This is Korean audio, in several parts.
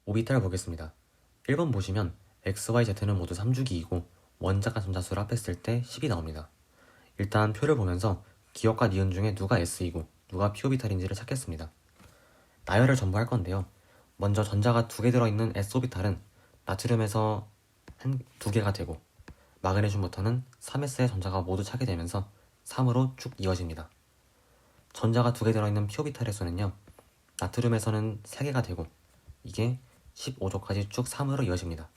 오비탈 보겠습니다. 1번 보시면 XYZ는 모두 3주기이고 원자가 전자수를 합했을 때 10이 나옵니다. 일단 표를 보면서 기억과 니은 중에 누가 S이고 누가 P오비탈인지를 찾겠습니다. 나열을 전부 할 건데요. 먼저 전자가 2개 들어있는 S오비탈은 나트륨에서 2개가 되고 마그네슘부터는 3S의 전자가 모두 차게 되면서 3으로 쭉 이어집니다. 전자가 2개 들어있는 P오비탈의 수는요. 나트륨에서는 3개가 되고 이게 15쪽까지 쭉 3으로 이어집니다.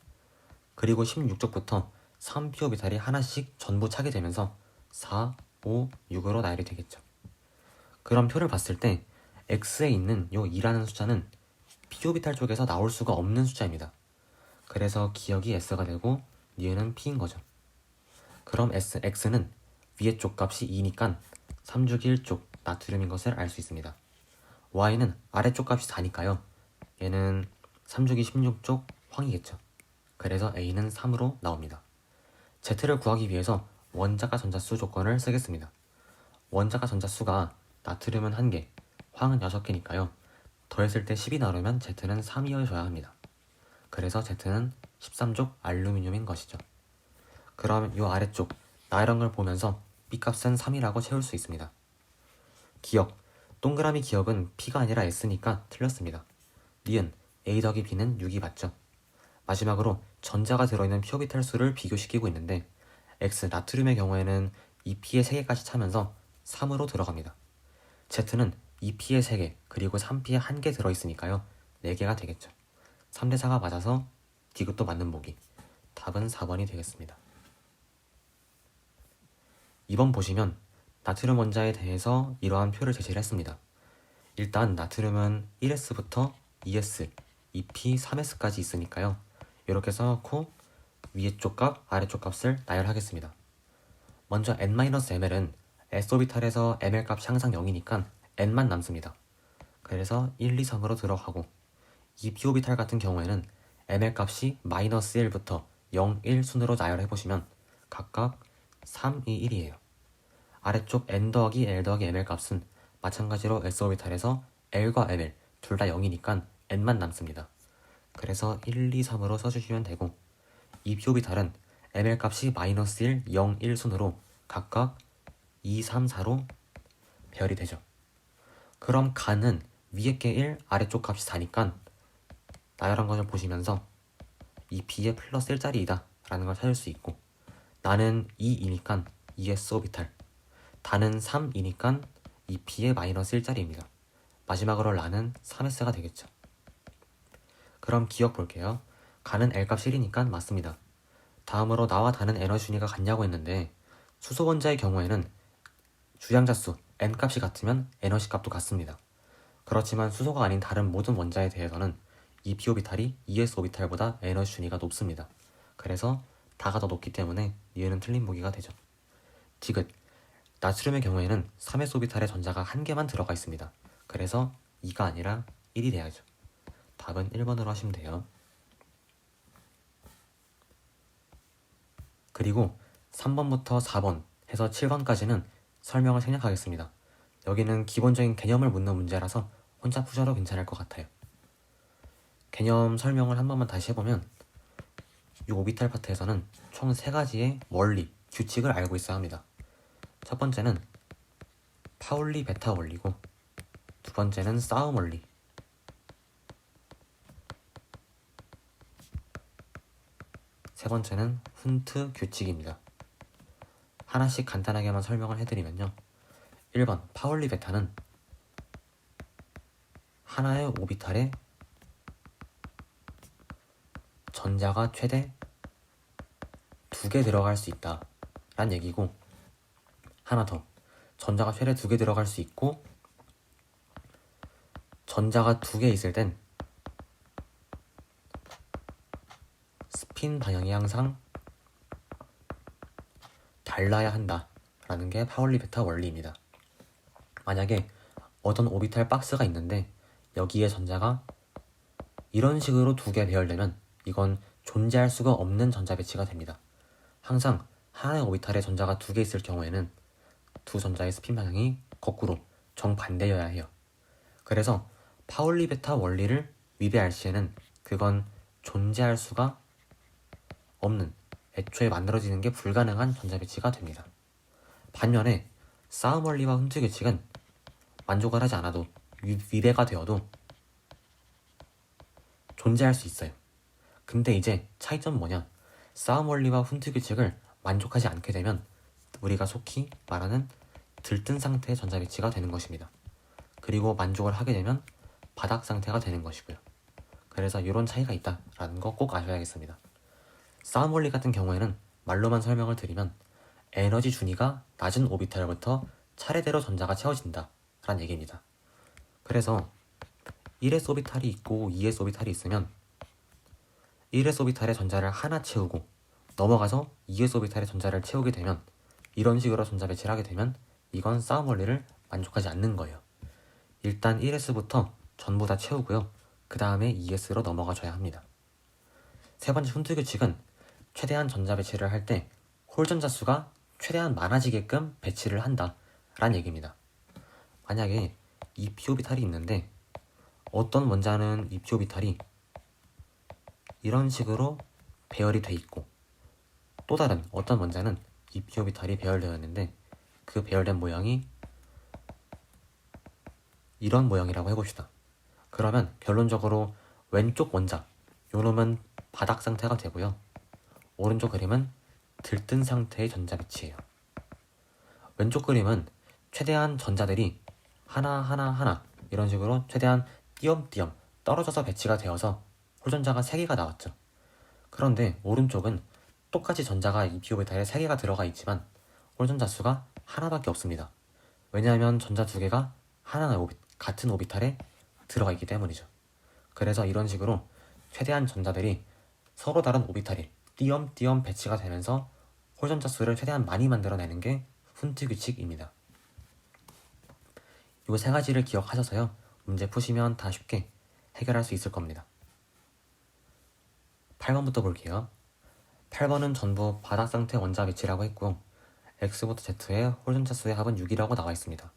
그리고 16쪽부터 3P오비탈이 하나씩 전부 차게 되면서 4, 5, 6으로 나열이 되겠죠. 그럼 표를 봤을 때 X에 있는 요 2라는 숫자는 P오비탈 쪽에서 나올 수가 없는 숫자입니다. 그래서 기억이 S가 되고 니은은 P인 거죠. 그럼 X는 위의 쪽 값이 2니까 3주기 1쪽 나트륨인 것을 알 수 있습니다. Y는 아래쪽 값이 4니까요. 얘는 3주기 16쪽 황이겠죠. 그래서 A는 3으로 나옵니다. Z를 구하기 위해서 원자가 전자수 조건을 쓰겠습니다. 원자가 전자수가 나트륨은 1개, 황은 6개니까요. 더했을 때 10이 나오려면 Z는 3이어줘야 합니다. 그래서 Z는 13족 알루미늄인 것이죠. 그럼 이 아래쪽 나열한 걸 보면서 B값은 3이라고 채울 수 있습니다. 기억, 동그라미 기억은 P가 아니라 S니까 틀렸습니다. 니은 A 더하기 B는 6이 맞죠. 마지막으로 전자가 들어있는 P오비탈 수를 비교시키고 있는데 X 나트륨의 경우에는 2P에 3개까지 차면서 3으로 들어갑니다. Z는 2P에 3개 그리고 3P에 1개 들어있으니까요. 4개가 되겠죠. 3대 4가 맞아서 디귿도 맞는 보기. 답은 4번이 되겠습니다. 2번 보시면 나트륨 원자에 대해서 이러한 표를 제시를 했습니다. 일단 나트륨은 1S부터 2S, 2P, 3S까지 있으니까요. 이렇게 써놓고 위에 쪽 값, 아래쪽 값을 나열하겠습니다. 먼저 N-ml은 S오비탈에서 ml 값이 항상 0이니까 N만 남습니다. 그래서 1, 2, 3으로 들어가고 이 P오비탈 같은 경우에는 ml 값이 마이너스 1부터 0, 1 순으로 나열해보시면 각각 3, 2, 1이에요. 아래쪽 N 더하기 L 더하기 ml 값은 마찬가지로 S오비탈에서 L과 ml 둘 다 0이니까 N만 남습니다. 그래서 1, 2, 3으로 써주시면 되고 이 P오비탈은 ml 값이 마이너스 1, 0, 1 순으로 각각 2, 3, 4로 배열이 되죠. 그럼 간은 위에 게 1, 아래쪽 값이 4니까 나열한 것을 보시면서 이 B에 플러스 1짜리이다 라는 걸 찾을 수 있고 나는 2이니까 2S오비탈 다는 3이니까 이 B에 마이너스 1짜리입니다. 마지막으로 라는 3S가 되겠죠. 그럼 기억 볼게요. 가는 L값 1이니까 맞습니다. 다음으로 나와 다는 에너지 준위가 같냐고 했는데 수소 원자의 경우에는 주량자수 N값이 같으면 에너지 값도 같습니다. 그렇지만 수소가 아닌 다른 모든 원자에 대해서는 이 P오비탈이 ES오비탈보다 에너지 준위가 높습니다. 그래서 다가 더 높기 때문에 니은은 틀린 보기가 되죠. 디귿, 나트륨의 경우에는 3S오비탈의 전자가 1개만 들어가 있습니다. 그래서 2가 아니라 1이 돼야죠. 답은 1번으로 하시면 돼요. 그리고 3번부터 4번 해서 7번까지는 설명을 생략하겠습니다. 여기는 기본적인 개념을 묻는 문제라서 혼자 푸셔도 괜찮을 것 같아요. 개념 설명을 한 번만 다시 해보면 이 오비탈 파트에서는 총 3가지의 원리, 규칙을 알고 있어야 합니다. 첫 번째는 파울리 베타 원리고 두 번째는 싸움 원리 세 번째는 훈트 규칙입니다. 하나씩 간단하게만 설명을 해드리면요. 1번 파울리 베타는 하나의 오비탈에 전자가 최대 2개 들어갈 수 있다 라는 얘기고 하나 더 전자가 최대 2개 들어갈 수 있고 전자가 2개 있을 땐 스핀 방향이 항상 달라야 한다 라는 게 파울리 베타 원리입니다. 만약에 어떤 오비탈 박스가 있는데 여기에 전자가 이런 식으로 2개 배열되면 이건 존재할 수가 없는 전자 배치가 됩니다. 항상 하나의 오비탈에 전자가 2개 있을 경우에는 두 전자의 스핀 방향이 거꾸로 정반대여야 해요. 그래서 파울리 베타 원리를 위배할 시에는 그건 존재할 수가 없는, 애초에 만들어지는 게 불가능한 전자배치가 됩니다. 반면에 싸움 원리와 훈트 규칙은 만족을 하지 않아도 위배가 되어도 존재할 수 있어요. 근데 이제 차이점은 뭐냐? 싸움 원리와 훈트 규칙을 만족하지 않게 되면 우리가 속히 말하는 들뜬 상태의 전자배치가 되는 것입니다. 그리고 만족을 하게 되면 바닥 상태가 되는 것이고요. 그래서 이런 차이가 있다라는 거 꼭 아셔야겠습니다. 싸움 원리 같은 경우에는 말로만 설명을 드리면 에너지 준위가 낮은 오비탈부터 차례대로 전자가 채워진다 라는 얘기입니다. 그래서 1s 오비탈이 있고 2s 오비탈이 있으면 1s 오비탈의 전자를 하나 채우고 넘어가서 2s 오비탈의 전자를 채우게 되면 이런 식으로 전자 배치를 하게 되면 이건 싸움 원리를 만족하지 않는 거예요. 일단 1s부터 전부 다 채우고요. 그 다음에 2s로 넘어가 줘야 합니다. 세 번째 훈트 규칙은 최대한 전자 배치를 할 때 홀 전자 수가 최대한 많아지게끔 배치를 한다 라는 얘기입니다. 만약에 2p 오비탈이 있는데 어떤 원자는 2p 오비탈이 이런 식으로 배열이 돼 있고 또 다른 어떤 원자는 2p 오비탈이 배열되어 있는데 그 배열된 모양이 이런 모양이라고 해봅시다. 그러면 결론적으로 왼쪽 원자 요놈은 바닥 상태가 되고요. 오른쪽 그림은 들뜬 상태의 전자 배치예요. 왼쪽 그림은 최대한 전자들이 하나 이런 식으로 최대한 띄엄띄엄 떨어져서 배치가 되어서 홀전자가 3개가 나왔죠. 그런데 오른쪽은 똑같이 전자가 2p 오비탈에 3개가 들어가 있지만 홀전자 수가 하나밖에 없습니다. 왜냐하면 전자 2개가 같은 오비탈에 들어가 있기 때문이죠. 그래서 이런 식으로 최대한 전자들이 서로 다른 오비탈이 띄엄띄엄 배치가 되면서 홀전자 수를 최대한 많이 만들어내는 게 훈트 규칙입니다. 이 3가지를 기억하셔서요. 문제 푸시면 다 쉽게 해결할 수 있을 겁니다. 8번부터 볼게요. 8번은 전부 바닥 상태 원자 배치라고 했고 X부터 Z의 홀전자 수의 합은 6이라고 나와 있습니다.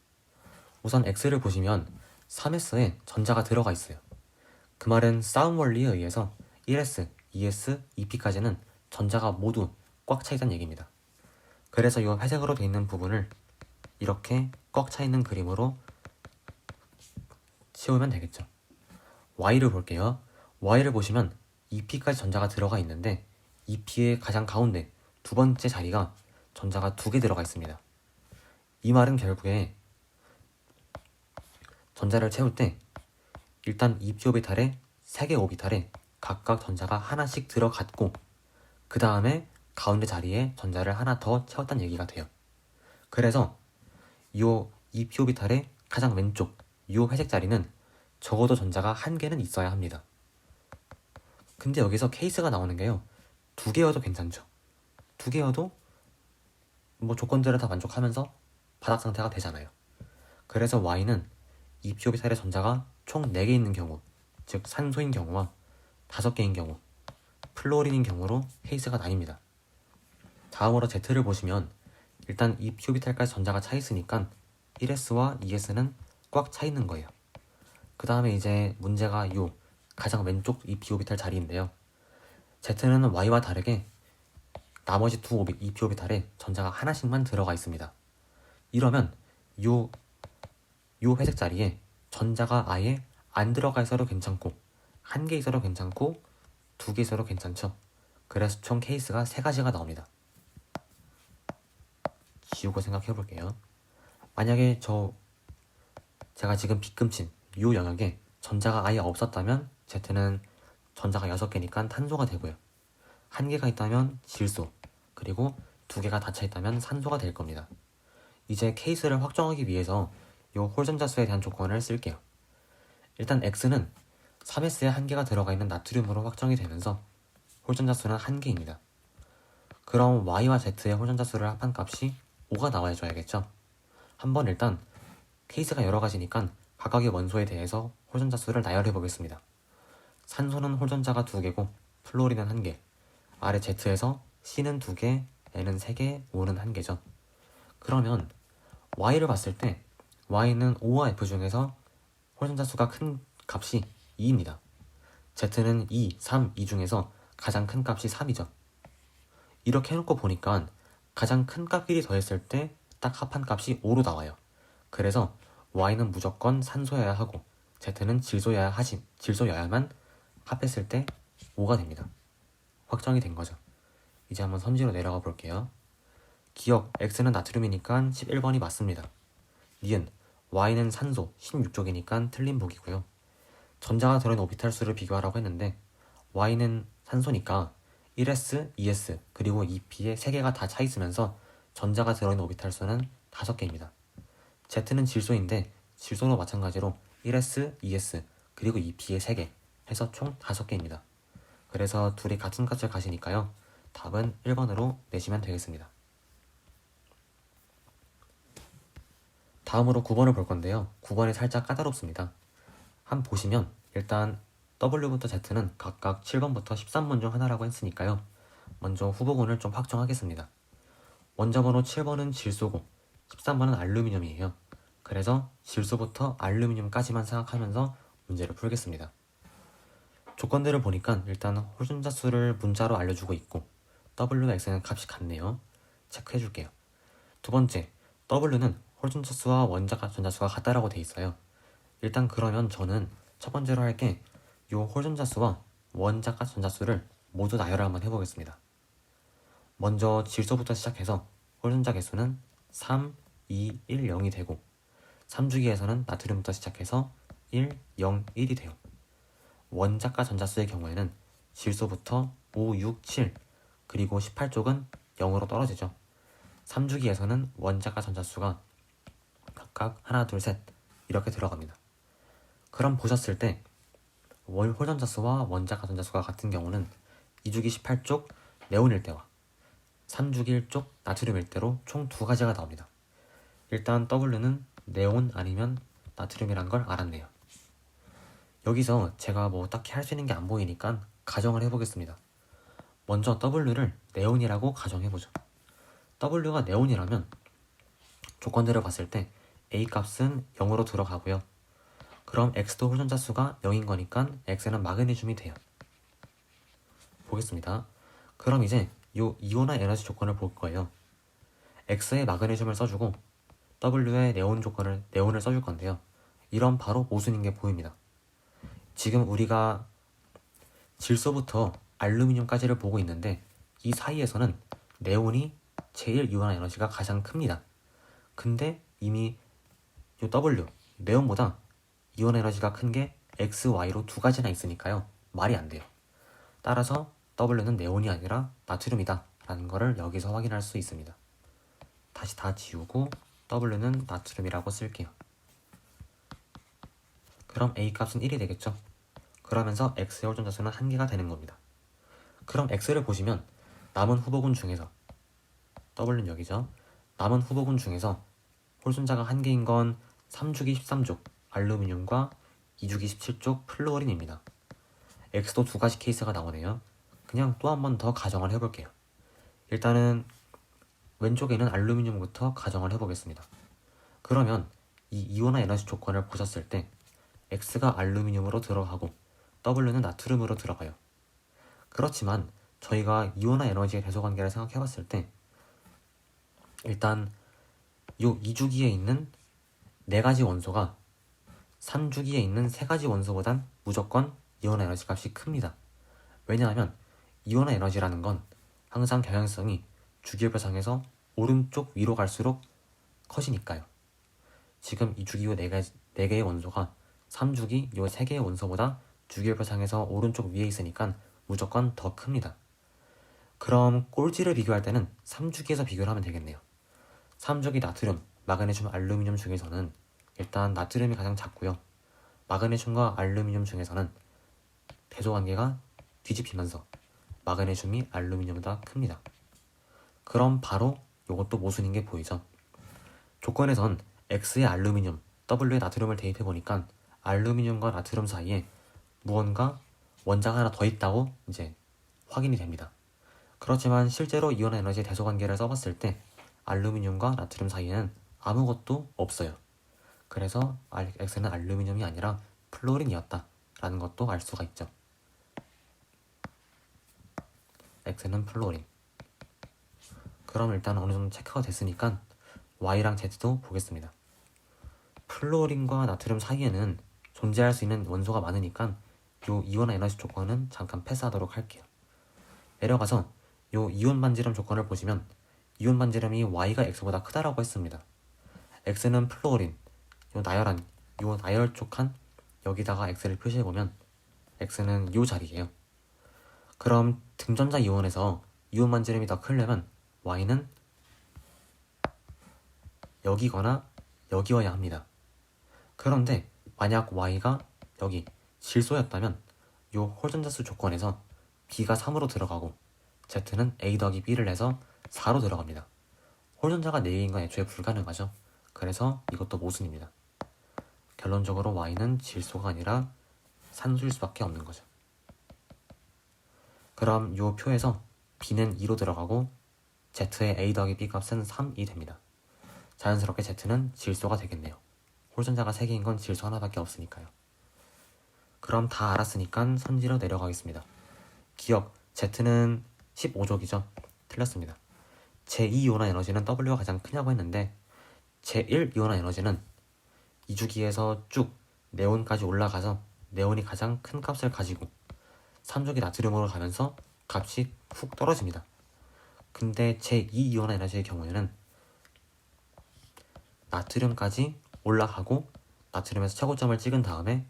우선 X를 보시면 3s에 전자가 들어가 있어요. 그 말은 싸움 원리에 의해서 1s, 2s, 2p까지는 전자가 모두 꽉 차 있다는 얘기입니다. 그래서 이 회색으로 되어 있는 부분을 이렇게 꽉 차 있는 그림으로 채우면 되겠죠. Y를 볼게요. Y를 보시면 2p까지 전자가 들어가 있는데 2p의 가장 가운데 두 번째 자리가 전자가 2개 들어가 있습니다. 이 말은 결국에 전자를 채울 때 일단 2p 오비탈에 3개 오비탈에 각각 전자가 하나씩 들어갔고 그 다음에 가운데 자리에 전자를 하나 더 채웠다는 얘기가 돼요. 그래서 이 2p 오비탈의 가장 왼쪽 이 회색 자리는 적어도 전자가 1개는 있어야 합니다. 근데 여기서 케이스가 나오는 게요. 2개여도 괜찮죠. 2개여도 뭐 조건들을 다 만족하면서 바닥 상태가 되잖아요. 그래서 Y는 2p 오비탈의 전자가 총 4개 있는 경우, 즉 산소인 경우와 5개인 경우, 플로린인 경우로 케이스가 나뉩니다. 다음으로 Z를 보시면 일단 2p 오비탈까지 전자가 차 있으니까 1s와 2s는 꽉 차 있는 거예요. 그 다음에 이제 문제가 요 가장 왼쪽 2p 오비탈 자리인데요. Z는 Y와 다르게 나머지 2p 오비탈에 전자가 하나씩만 들어가 있습니다. 이러면 요 회색 자리에 전자가 아예 안 들어가 있어도 괜찮고 1개 있어도 괜찮고 2개 있어도 괜찮죠. 그래서 총 케이스가 3가지가 나옵니다. 지우고 생각해 볼게요. 만약에 제가 지금 빗금친 이 영역에 전자가 아예 없었다면 Z는 전자가 6개니까 탄소가 되고요. 1개가 있다면 질소, 그리고 2개가 닫혀 있다면 산소가 될 겁니다. 이제 케이스를 확정하기 위해서 이 홀전자 수에 대한 조건을 쓸게요. 일단 X는 3s에 1개가 들어가 있는 나트륨으로 확정이 되면서 홀전자 수는 1개입니다. 그럼 Y와 Z의 홀전자 수를 합한 값이 5가 나와줘야겠죠. 한번 일단 케이스가 여러 가지니까 각각의 원소에 대해서 홀전자 수를 나열해 보겠습니다. 산소는 홀전자가 2개고 플로린은 1개, 아래 Z에서 C는 2개, N은 3개, O는 1개죠. 그러면 Y를 봤을 때 Y는 O와 F 중에서 홀전자 수가 큰 값이 2입니다. Z는 2, 3, 2 중에서 가장 큰 값이 3이죠. 이렇게 해놓고 보니까 가장 큰 값끼리 더했을 때 딱 합한 값이 5로 나와요. 그래서 Y는 무조건 산소여야 하고 Z는 질소여야만 합했을 때 5가 됩니다. 확정이 된 거죠. 이제 한번 선지로 내려가 볼게요. 기억, X는 나트륨이니까 11번이 맞습니다. 니은, Y는 산소 16쪽이니까 틀린 보기고요. 전자가 들어있는 오비탈 수를 비교하라고 했는데 Y는 산소니까 1s, 2s, 그리고 2p의 3개가 다 차있으면서 전자가 들어있는 오비탈 수는 5개입니다. Z는 질소인데 질소도 마찬가지로 1s, 2s, 그리고 2p의 3개 해서 총 5개입니다. 그래서 둘이 같은 값을 가시니까요. 답은 1번으로 내시면 되겠습니다. 다음으로 9번을 볼 건데요. 9번이 살짝 까다롭습니다. 한번 보시면 일단 W부터 Z는 각각 7번부터 13번 중 하나라고 했으니까요. 먼저 후보군을 좀 확정하겠습니다. 원자 번호 7번은 질소고 13번은 알루미늄이에요. 그래서 질소부터 알루미늄까지만 생각하면서 문제를 풀겠습니다. 조건들을 보니까 일단 홀전자 수를 문자로 알려주고 있고 W와 X는 값이 같네요. 체크해줄게요. 두 번째, W는 홀전자 수와 원자 전자 수가 같다라고 돼 있어요. 일단 그러면 저는 첫 번째로 할 게 이 홀전자 수와 원자 전자 수를 모두 나열을 한번 해보겠습니다. 먼저 질소부터 시작해서 홀전자 개수는 3, 2, 1, 0이 되고 3주기에서는 나트륨부터 시작해서 1, 0, 1이 돼요. 원자과 전자수의 경우에는 질소부터 5, 6, 7 그리고 18쪽은 0으로 떨어지죠. 3주기에서는 원자과 전자수가 각각 하나, 둘, 셋 이렇게 들어갑니다. 그럼 보셨을 때 홀전자수와 원자과 전자수가 같은 경우는 2주기 18쪽 네온일 때와 3주기 1쪽 나트륨일 때로 총 두 가지가 나옵니다. 일단 W는 네온 아니면 나트륨이란 걸 알았네요. 여기서 제가 뭐 딱히 할 수 있는 게 안 보이니까 가정을 해보겠습니다. 먼저 W를 네온이라고 가정해보죠. W가 네온이라면 조건들을 봤을 때 A 값은 0으로 들어가고요. 그럼 X도 홀전자 수가 0인 거니까 X는 마그네슘이 돼요. 보겠습니다. 그럼 이제 요 이온화 에너지 조건을 볼 거예요. X에 마그네슘을 써주고 W에 네온을 써줄 건데요. 이런 바로 모순인 게 보입니다. 지금 우리가 질소부터 알루미늄까지를 보고 있는데 이 사이에서는 네온이 제일 이온화 에너지가 가장 큽니다. 근데 이미 이 W, 네온보다 이온 에너지가 큰 게 X, Y로 두 가지나 있으니까요. 말이 안 돼요. 따라서 W는 네온이 아니라 나트륨이다 라는 거를 여기서 확인할 수 있습니다. 다시 다 지우고 W는 나트륨이라고 쓸게요. 그럼 A 값은 1이 되겠죠? 그러면서 X의 홀전자수는 1개가 되는 겁니다. 그럼 X를 보시면 남은 후보군 중에서 W는 여기죠. 남은 후보군 중에서 홀전자가 1개인 건 3주기 13쪽 알루미늄과 2주기 17쪽 플루오린입니다. X도 두 가지 케이스가 나오네요. 그냥 또 한 번 더 가정을 해볼게요. 일단은 왼쪽에는 알루미늄부터 가정을 해보겠습니다. 그러면 이 이온화 에너지 조건을 보셨을 때 X가 알루미늄으로 들어가고 W는 나트륨으로 들어가요. 그렇지만 저희가 이온화 에너지의 대소관계를 생각해봤을 때 일단 요 2주기에 있는 4가지 원소가 3주기에 있는 3가지 원소보단 무조건 이온화 에너지 값이 큽니다. 왜냐하면 이온화 에너지라는 건 항상 경향성이 주기율표상에서 오른쪽 위로 갈수록 커지니까요. 지금 이 주기후 4개의 원소가 3주기 요 3개의 원소보다 주기율표상에서 오른쪽 위에 있으니까 무조건 더 큽니다. 그럼 꼴찌를 비교할 때는 3주기에서 비교를 하면 되겠네요. 3주기 나트륨, 마그네슘, 알루미늄 중에서는 일단 나트륨이 가장 작고요. 마그네슘과 알루미늄 중에서는 대소관계가 뒤집히면서 마그네슘이 알루미늄보다 큽니다. 그럼 바로 이것도 모순인 게 보이죠? 조건에선 X의 알루미늄, W의 나트륨을 대입해보니까 알루미늄과 나트륨 사이에 무언가 원자가 하나 더 있다고 이제 확인이 됩니다. 그렇지만 실제로 이온 에너지 대소관계를 써봤을 때 알루미늄과 나트륨 사이에는 아무것도 없어요. 그래서 X는 알루미늄이 아니라 플로린이었다 라는 것도 알 수가 있죠. X는 플루오린. 그럼 일단 어느 정도 체크가 됐으니까 Y랑 Z도 보겠습니다. 플루오린과 나트륨 사이에는 존재할 수 있는 원소가 많으니까 요 이온 에너지 조건은 잠깐 패스하도록 할게요. 내려가서 요 이온 반지름 조건을 보시면 이온 반지름이 Y가 X보다 크다라고 했습니다. X는 플루오린, 요 나열촉한 여기다가 X를 표시해보면 X는 요 자리예요. 그럼 등전자 이온에서 이온 반지름이 더 크려면 Y는 여기거나 여기여야 합니다. 그런데 만약 Y가 여기 질소였다면 요 홀전자수 조건에서 B가 3으로 들어가고 Z는 A 더하기 B를 해서 4로 들어갑니다. 홀전자가 4개인 건 애초에 불가능하죠. 그래서 이것도 모순입니다. 결론적으로 Y는 질소가 아니라 산소일 수밖에 없는 거죠. 그럼 요 표에서 B는 2로 들어가고 Z의 A 더하기 B 값은 3이 됩니다. 자연스럽게 Z는 질소가 되겠네요. 홀전자가 3개인 건 질소 하나밖에 없으니까요. 그럼 다 알았으니까 선지로 내려가겠습니다. 기억, Z는 15족이죠. 틀렸습니다. 제2이온화 에너지는 W가 가장 크냐고 했는데 제1이온화 에너지는 2주기에서 쭉 네온까지 올라가서 네온이 가장 큰 값을 가지고 3족이 나트륨으로 가면서 값이 훅 떨어집니다. 근데 제2이온화 에너지의 경우에는 나트륨까지 올라가고 나트륨에서 최고점을 찍은 다음에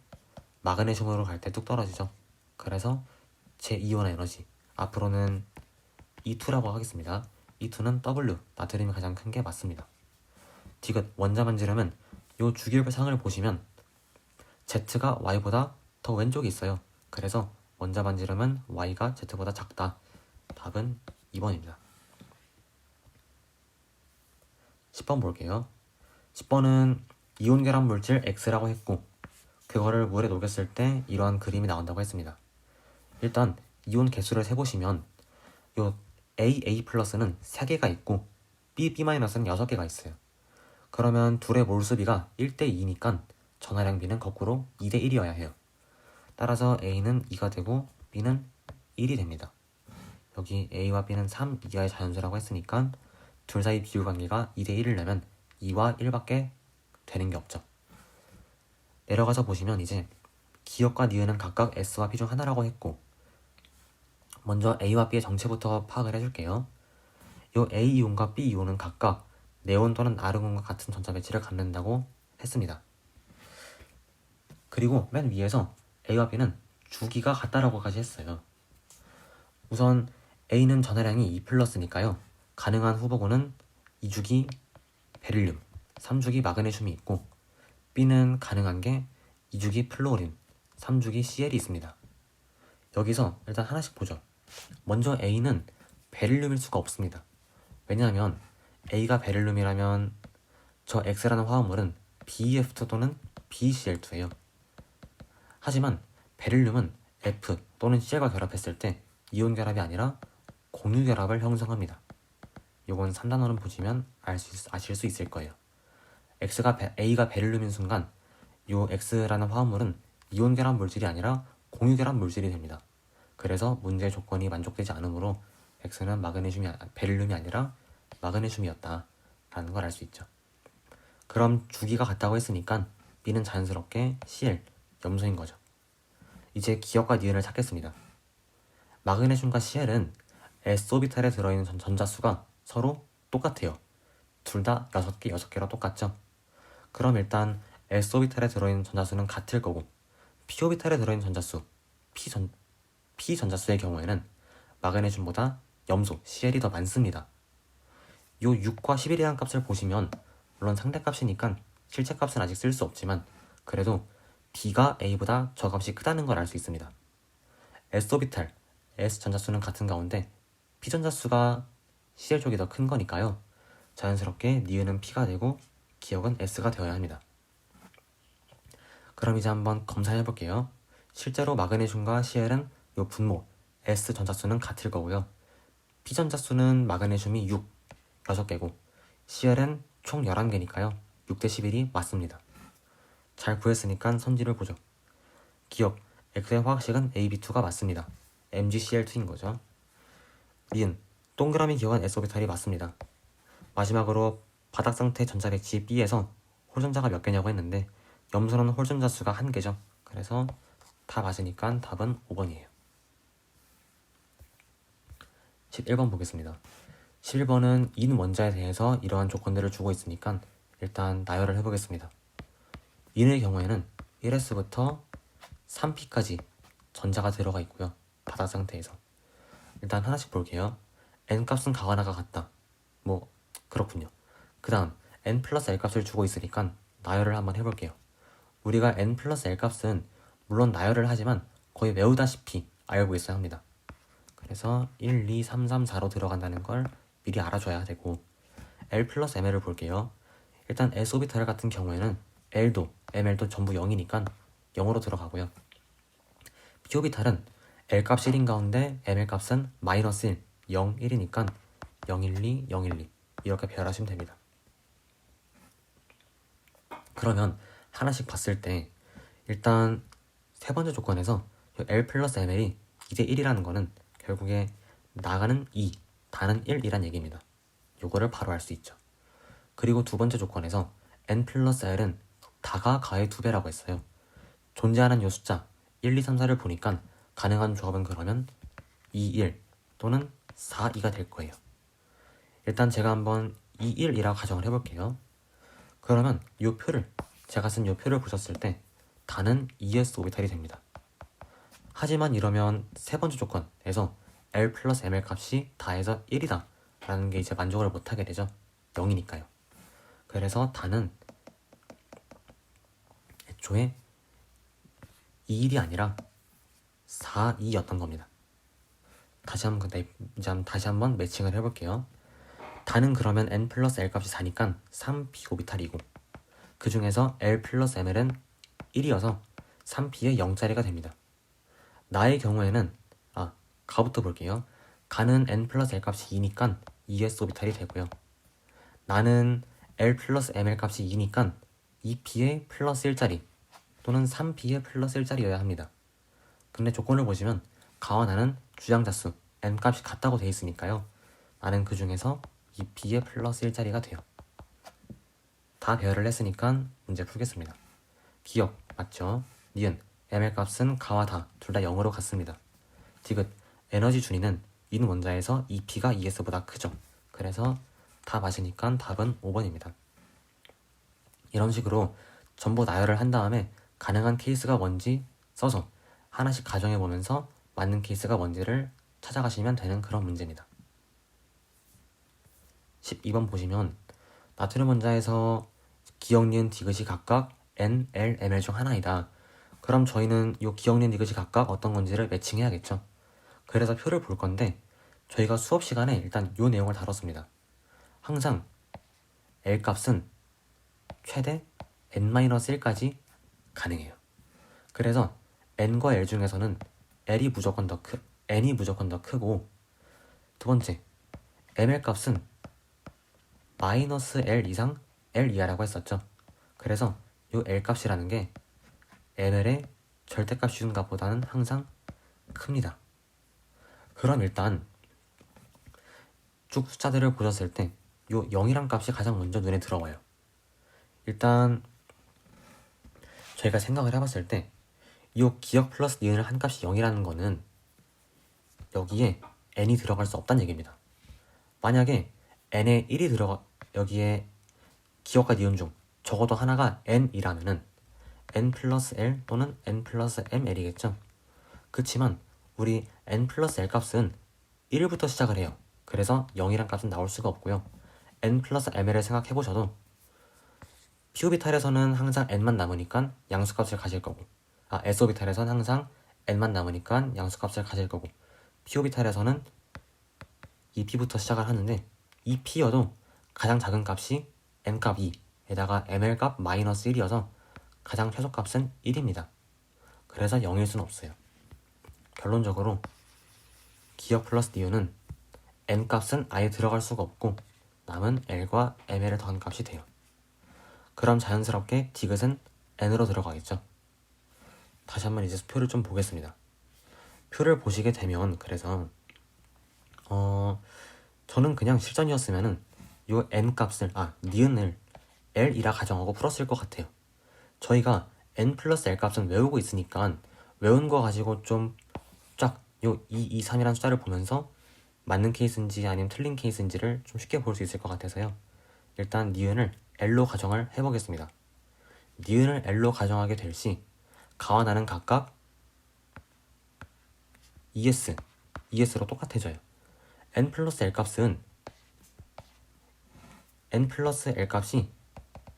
마그네슘으로 갈 때 뚝 떨어지죠. 그래서 제2이온화 에너지 앞으로는 E2라고 하겠습니다. E2는 W, 나트륨이 가장 큰 게 맞습니다. 디귿, 원자 반지름은 요 주기율상을 보시면 Z가 Y보다 더 왼쪽에 있어요. 그래서 원자 반지름은 Y가 Z보다 작다. 답은 2번입니다. 10번 볼게요. 10번은 이온 결합 물질 X라고 했고 그거를 물에 녹였을 때 이러한 그림이 나온다고 했습니다. 일단 이온 개수를 세보시면 요 AA 플러스는 3개가 있고 BB-는 6개가 있어요. 그러면 둘의 몰수비가 1대2니까 전하량 B는 거꾸로 2대1이어야 해요. 따라서 A는 2가 되고 B는 1이 됩니다. 여기 A와 B는 3 이하의 자연수라고 했으니까 둘 사이 비율 관계가 2대1을 내면 2와 1밖에 되는 게 없죠. 내려가서 보시면 이제 기억과 니은은 각각 S와 P 중 하나라고 했고 먼저 A와 B의 정체부터 파악을 해줄게요. 요 A이온과 B이온은 각각 네온 또는 아르곤과 같은 전자 배치를 갖는다고 했습니다. 그리고 맨 위에서 A와 B는 주기가 같다라고까지 했어요. 우선 A는 전하량이 2+니까요. 가능한 후보군은 2주기 베릴륨, 3주기 마그네슘이 있고 B는 가능한 게 2주기 플루오린, 3주기 CL이 있습니다. 여기서 일단 하나씩 보죠. 먼저 A는 베릴륨일 수가 없습니다. 왜냐하면 A가 베릴륨이라면 저 X라는 화합물은 BeF2 또는 BeCl2예요. 하지만 베릴륨은 F 또는 Cl과 결합했을 때 이온 결합이 아니라 공유 결합을 형성합니다. 요건 3단원을 보시면 아실 수 있을 거예요. A가 베릴륨인 순간 요 X라는 화합물은 이온 결합 물질이 아니라 공유 결합 물질이 됩니다. 그래서 문제의 조건이 만족되지 않으므로 X는 베릴륨이 아니라 마그네슘이었다 라는 걸 알 수 있죠. 그럼 주기가 같다고 했으니까 B는 자연스럽게 Cl, 염소인 거죠. 이제 기억과 니은을 찾겠습니다. 마그네슘과 Cl은 S오비탈에 들어있는 전자수가 서로 똑같아요. 둘 다 6개, 6개로 똑같죠. 그럼 일단 S오비탈에 들어있는 전자수는 같을 거고 P오비탈에 들어있는 전자수, P전자수의 경우에는 마그네슘보다 염소, Cl이 더 많습니다. 요 6과 11이라는 값을 보시면 물론 상대값이니까 실체값은 아직 쓸 수 없지만 그래도 B가 A보다 저 값이 크다는 걸 알 수 있습니다. S오비탈, S전자수는 같은 가운데 P전자수가 Cl 쪽이 더 큰 거니까요. 자연스럽게 니은은 P가 되고 기억은 S가 되어야 합니다. 그럼 이제 한번 검사해 볼게요. 실제로 마그네슘과 Cl은 요 분모 S전자수는 같을 거고요. P전자수는 마그네슘이 6개고 Cl은 총 11개니까요. 6대 11이 맞습니다. 잘 구했으니까 선지를 보죠. 기억, X의 화학식은 AB2가 맞습니다. MgCl2인 거죠. 니은 동그라미 기억한 S오비탈이 맞습니다. 마지막으로 바닥 상태 전자배치 B에서 홀전자가 몇 개냐고 했는데 염소는 홀전자 수가 1개죠. 그래서 다 맞으니까 답은 5번이에요. 11번 보겠습니다. 11번은 인 원자에 대해서 이러한 조건들을 주고 있으니까 일단 나열을 해보겠습니다. 인의 경우에는 1s부터 3p까지 전자가 들어가 있고요. 바닥 상태에서 일단 하나씩 볼게요. n 값은 가하나가 같다. 뭐 그렇군요. 그 다음 n 플러스 l 값을 주고 있으니까 나열을 한번 해볼게요. 우리가 n 플러스 l 값은 물론 나열을 하지만 거의 외우다시피 알고 있어야 합니다. 그래서 1, 2, 3, 3, 4로 들어간다는 걸 미리 알아줘야 되고 L 플러스 ML을 볼게요. 일단 S오비탈 같은 경우에는 L도 ML도 전부 0이니까 0으로 들어가고요. P오비탈은 L 값 1인 가운데 ML 값은 마이너스 1, 0, 1이니까 012, 012 이렇게 배열하시면 됩니다. 그러면 하나씩 봤을 때 일단 세 번째 조건에서 L 플러스 ML이 2대 1이라는 거는 결국에 나가는 2, 다는 1이란 얘기입니다. 요거를 바로 알 수 있죠. 그리고 두 번째 조건에서 n 플러스 l은 다가 가의 2배라고 했어요. 존재하는 요 숫자 1, 2, 3, 4를 보니까 가능한 조합은 그러면 2, 1 또는 4, 2가 될 거예요. 일단 제가 한번 2, 1이라고 가정을 해볼게요. 그러면 요 표를 제가 쓴 요 표를 보셨을 때 다는 2s 오비탈이 됩니다. 하지만 이러면 세 번째 조건에서 L 플러스 ML 값이 다해서 1이다 라는 게 이제 만족을 못하게 되죠. 0이니까요. 그래서 다는 애초에 2일이 아니라 4, 2였던 겁니다. 다시 한번 매칭을 해볼게요. 다는 그러면 n 플러스 l 값이 4니까 3p 오비탈이고 그 중에서 l 플러스 ml은 1이어서 3p의 0짜리가 됩니다. 나의 경우에는 가부터 볼게요. 가는 n 플러스 l 값이 2니까 2s 오비탈이 되고요. 나는 l 플러스 ml 값이 2니까 2p의 플러스 1짜리 또는 3p의 플러스 1짜리여야 합니다. 근데 조건을 보시면 가와 나는 주장자수 n 값이 같다고 돼 있으니까요. 나는 그 중에서 2p의 플러스 1짜리가 돼요. 다 배열을 했으니까 문제 풀겠습니다. 기억 맞죠? 니은 ml 값은 가와 다 둘 다 0으로 같습니다. 디귿 에너지 준위는 인 원자에서 2p가 2s보다 크죠. 그래서 다 맞으니까 답은 5번입니다. 이런 식으로 전부 나열을 한 다음에 가능한 케이스가 뭔지 써서 하나씩 가정해보면서 맞는 케이스가 뭔지를 찾아가시면 되는 그런 문제입니다. 12번 보시면 나트륨 원자에서 기억, 니은, 디귿이 각각 N, L, ML 중 하나이다. 그럼 저희는 이 기억, 니은, 디귿이 각각 어떤 건지를 매칭해야겠죠. 그래서 표를 볼 건데 저희가 수업 시간에 일단 이 내용을 다뤘습니다. 항상 L 값은 최대 N-1까지 가능해요. 그래서 N과 L 중에서는 N이 무조건 더 크고 두 번째 ML 값은 마이너스 L 이상 L 이하라고 했었죠. 그래서 이 L 값이라는 게 ML의 절대값 기준값보다는 항상 큽니다. 그럼 일단 쭉 숫자들을 보셨을 때 이 0이란 값이 가장 먼저 눈에 들어와요. 일단 저희가 생각을 해봤을 때 이 기억 플러스 니은을 한 값이 0이라는 거는 여기에 n이 들어갈 수 없다는 얘기입니다. 만약에 n에 1이 여기에 기억과 니은 중 적어도 하나가 n이라면은 n 플러스 l 또는 n 플러스 ml이겠죠. 그치만 우리 n 플러스 l 값은 1부터 시작을 해요. 그래서 0이란 값은 나올 수가 없고요. n 플러스 ml을 생각해보셔도 p오비탈에서는 항상 n만 남으니까 양수값을 가질 거고 s오비탈에서는 항상 n만 남으니까 양수값을 가질 거고 p오비탈에서는 2p부터 시작을 하는데 이 p여도 가장 작은 값이 n값 2에다가 ml값 마이너스 1이어서 가장 최소값은 1입니다. 그래서 0일 수는 없어요. 결론적으로 기억 플러스 니은은 n값은 아예 들어갈 수가 없고 남은 l과 ml을 더한 값이 돼요. 그럼 자연스럽게 디귿은 n으로 들어가겠죠. 다시 한번 이제 표를 좀 보겠습니다. 표를 보시게 되면 그래서 저는 그냥 실전이었으면은 요 n 값을 니은을 l이라 가정하고 풀었을 것 같아요. 저희가 n 플러스 l 값은 외우고 있으니까 외운 거 가지고 좀 쫙 요 2, 2, 3이라는 숫자를 보면서 맞는 케이스인지 아니면 틀린 케이스인지를 좀 쉽게 볼 수 있을 것 같아서요. 일단 니은을 l로 가정을 해보겠습니다. 니은을 l로 가정하게 될 시 가와 나는 각각 ES로 똑같아져요. n 플러스 l 값은 n 플러스 l 값이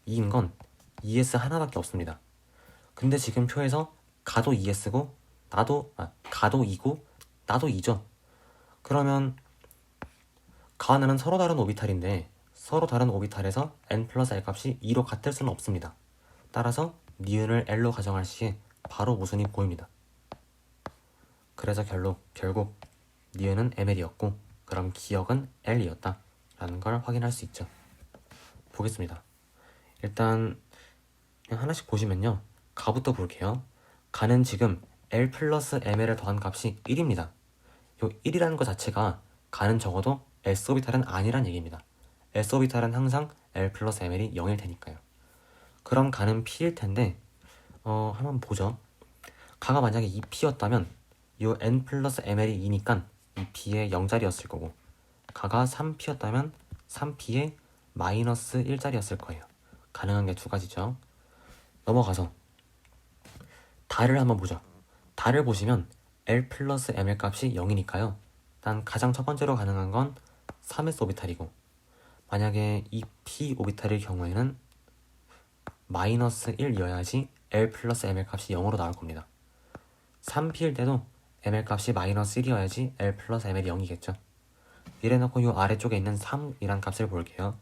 2인 건 ES 하나밖에 없습니다. 근데 지금 표에서 가도 ES고 가도 2고 나도 2죠. 그러면 가와 나는 서로 다른 오비탈인데 서로 다른 오비탈에서 n 플러스 l 값이 2로 같을 수는 없습니다. 따라서 니은을 l로 가정할 시에 바로 모순이 보입니다. 그래서 결국 니은은 ml이었고 그럼 기억은 l이었다 라는 걸 확인할 수 있죠. 보겠습니다. 일단 그냥 하나씩 보시면요. 가부터 볼게요. 가는 지금 l 플러스 ml을 더한 값이 1입니다. 요 1이라는 것 자체가 가는 적어도 S오비탈은 아니란 얘기입니다. S오비탈은 항상 L 플러스 ML이 0일 테니까요. 그럼 가는 P일 텐데 한번 보죠. 가가 만약에 2P였다면 요 N 플러스 ML이 2니까 2P에 0자리였을 거고 가가 3P였다면 3P에 마이너스 1자리였을 거예요. 가능한 게 두 가지죠. 넘어가서 달을 한번 보죠. 달을 보시면 L 플러스 ML 값이 0이니까요. 일단 가장 첫 번째로 가능한 건 3s 오비탈이고 만약에 2p 오비탈일 경우에는 마이너스 1이어야지 L 플러스 ML 값이 0으로 나올 겁니다. 3p일 때도 ML 값이 마이너스 1이어야지 L 플러스 ML이 0이겠죠. 이래놓고 이 아래쪽에 있는 3이란 값을 볼게요.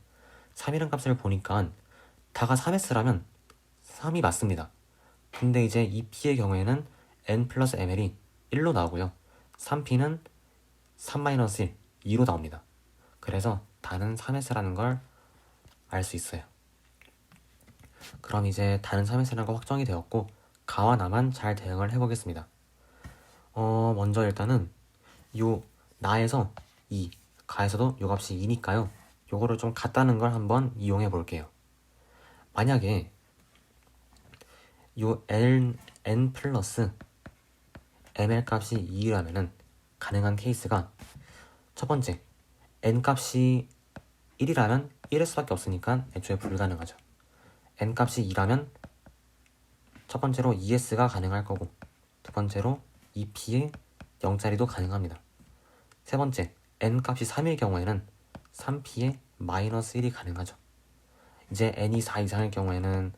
3이란 값을 보니까 다가 3s라면 3이 맞습니다. 근데 이제 2p의 경우에는 n 플러스 ml이 1로 나오고요. 3p는 3-1, 2로 나옵니다. 그래서 다는 3s라는 걸 알 수 있어요. 그럼 이제 다는 3s라는 거 확정이 되었고 가와 나만 잘 대응을 해보겠습니다. 먼저 일단은 요 나에서 2, 가에서도 요 값이 2니까요. 요거를 좀 같다는 걸 한번 이용해 볼게요. 만약에 요 n 플러스 ml 값이 2라면은 가능한 케이스가 첫 번째 n 값이 1이라면 1일 수밖에 없으니까 애초에 불가능하죠. n 값이 2라면 첫 번째로 ES가 가능할 거고 두 번째로 2P의 0자리도 가능합니다. 세 번째 n 값이 3일 경우에는 3P의 마이너스 1이 가능하죠. 이제 n이 4 이상일 경우에는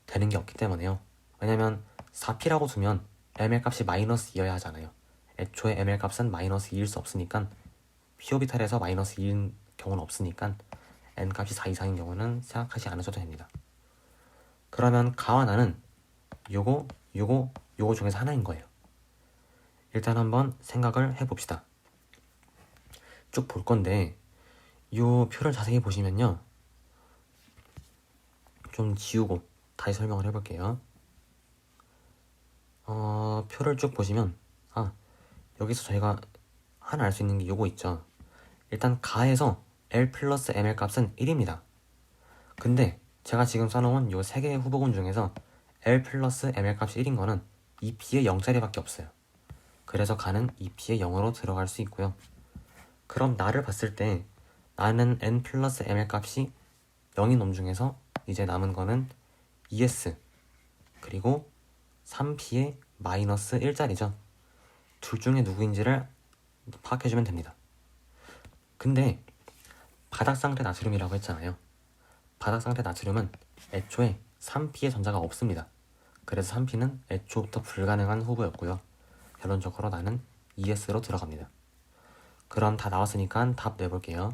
되는 게 없기 때문에요. 왜냐면 4P라고 두면 ml 값이 마이너스 2여야 하잖아요. 애초에 ml 값은 마이너스 2일 수 없으니까 P오비탈에서 마이너스 2인 경우는 없으니까 n 값이 4 이상인 경우는 생각하지 않으셔도 됩니다. 그러면 가와 나는 요거 중에서 하나인 거예요. 일단 한번 생각을 해봅시다. 쭉 볼 건데 요 표를 자세히 보시면요. 좀 지우고 다시 설명을 해볼게요. 표를 쭉 보시면 여기서 저희가 하나 알 수 있는 게 요거 있죠. 일단 가에서 L 플러스 ML 값은 1입니다. 근데 제가 지금 써놓은 요 3개의 후보군 중에서 L 플러스 ML 값이 1인 거는 2P의 0자리밖에 없어요. 그래서 가는 2P의 0으로 들어갈 수 있고요. 그럼 나를 봤을 때 나는 N 플러스 ML 값이 0인 놈 중에서 이제 남은 거는 ES 그리고 3P의 마이너스 1자리죠. 둘 중에 누구인지를 파악해주면 됩니다. 근데 바닥상태 나트륨이라고 했잖아요. 바닥상태 나트륨은 애초에 3P의 전자가 없습니다. 그래서 3P는 애초부터 불가능한 후보였고요. 결론적으로 나는 ES로 들어갑니다. 그럼 다 나왔으니까 답 내볼게요.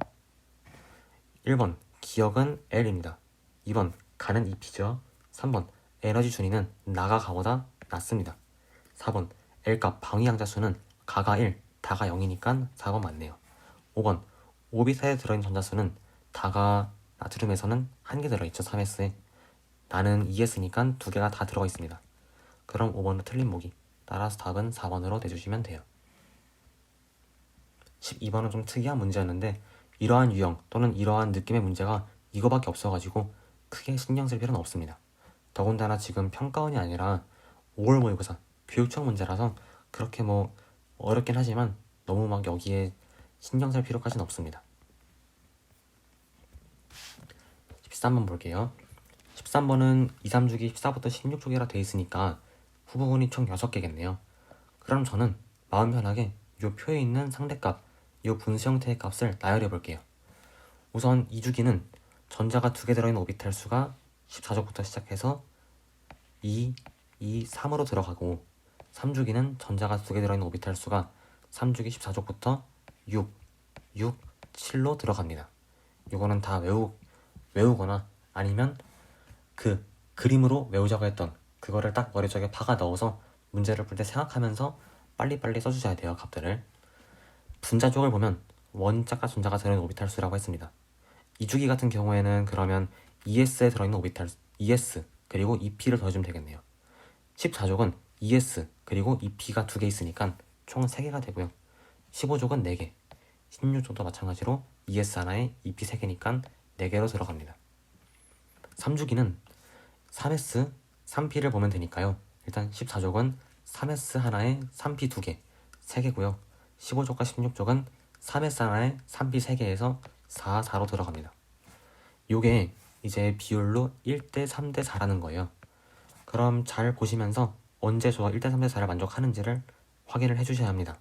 1번 기억은 L입니다. 2번 가는 EP죠. 3번 에너지 준위는 나가 가보다 낮습니다. 4번 L값 방위양자수는 가가 1, 다가 0이니까 4번 맞네요. 5번 오비탈에 들어있는 전자수는 다가 나트륨에서는 1개 들어있죠. 3s에 나는 ES니까 2개가 다 들어가 있습니다. 그럼 5번도 틀린 보기. 따라서 답은 4번으로 내주시면 돼요. 12번은 좀 특이한 문제였는데 이러한 유형 또는 이러한 느낌의 문제가 이거밖에 없어가지고 크게 신경 쓸 필요는 없습니다. 더군다나 지금 평가원이 아니라 5월 모의고사 교육청 문제라서 그렇게 뭐 어렵긴 하지만 너무 막 여기에 신경 쓸 필요까지는 없습니다. 13번 볼게요. 13번은 2, 3주기 14부터 16주기라 돼 있으니까 후보군이 총 6개겠네요. 그럼 저는 마음 편하게 이 표에 있는 상대값, 이 분수 형태의 값을 나열해 볼게요. 우선 2주기는 전자가 2개 들어있는 오비탈 수가 14족부터 시작해서 2, 2, 3으로 들어가고 3주기는 전자가 2개 들어있는 오비탈 수가 3주기 14족부터 6, 6, 7로 들어갑니다. 이거는 다 외우거나 아니면 그 그림으로 외우자고 했던 그거를 딱 머릿속에 박아 넣어서 문제를 풀 때 생각하면서 빨리빨리 써주셔야 돼요. 값들을. 분자족을 보면 원자가 전자가 들어있는 오비탈 수라고 했습니다. 2주기 같은 경우에는 그러면 ES에 들어있는 오비탈 ES 그리고 EP를 더해주면 되겠네요. 14족은 ES 그리고 EP가 2개 있으니까 총 3개가 되고요. 15족은 4개, 16족도 마찬가지로 ES 하나에 EP 3개니까 4개로 들어갑니다. 3주기는 3S, 3P를 보면 되니까요. 일단 14족은 3S 하나에 3P 2개, 3개고요. 15족과 16족은 3S 하나에 3P 3개에서 4, 4로 들어갑니다. 요게 이제 비율로 1대 3대 4라는 거예요. 그럼 잘 보시면서 언제 저 1대 3대 4를 만족하는지를 확인을 해주셔야 합니다.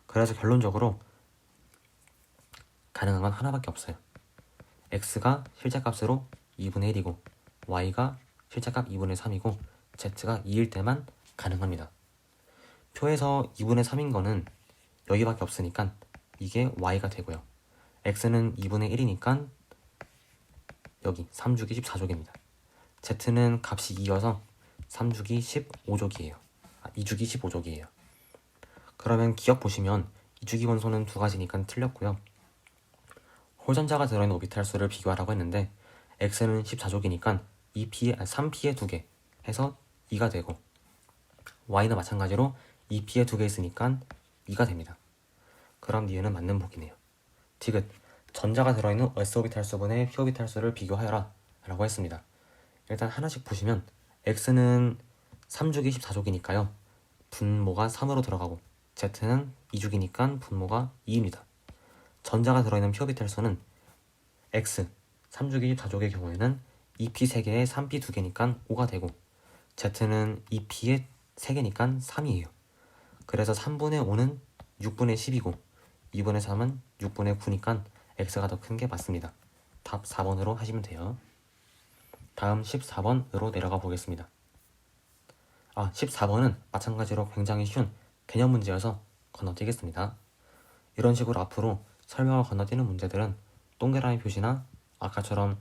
그래서 결론적으로 가능한 건 하나밖에 없어요. x가 실제값으로 2분의 1이고 y가 실제값 2분의 3이고 z가 2일 때만 가능합니다. 표에서 2분의 3인 거는 여기밖에 없으니까 이게 y가 되고요. x는 2분의 1이니까 여기 3주기 14족입니다. z는 값이 2여서 3주기 15족이에요. 2주기 15족이에요. 그러면 기억 보시면 2주기 원소는 두 가지니까 틀렸고요. 홀전자가 들어있는 오비탈 수를 비교하라고 했는데 x는 14족이니까 3p에 2개 해서 2가 되고 y는 마찬가지로 2p에 2개 있으니까 2가 됩니다. 그럼 니은은 맞는 보기네요. 디귿 전자가 들어있는 s오비탈 수분의 p오비탈 수를 비교하여라 라고 했습니다. 일단 하나씩 보시면 x는 3주기 14족이니까요. 분모가 3으로 들어가고 z는 2주기니까 분모가 2입니다. 전자가 들어있는 p오비탈 수는 x 3주기 14족의 경우에는 2p 3개에 3p 2개니까 5가 되고 z는 2p에 3개니까 3이에요. 그래서 3분의 5는 6분의 10이고 2분의 3은 6분의 9니까 x가 더 큰 게 맞습니다. 답 4번으로 하시면 돼요. 다음 14번으로 내려가 보겠습니다. 14번은 마찬가지로 굉장히 쉬운 개념 문제여서 건너뛰겠습니다. 이런 식으로 앞으로 설명을 건너뛰는 문제들은 동그라미 표시나 아까처럼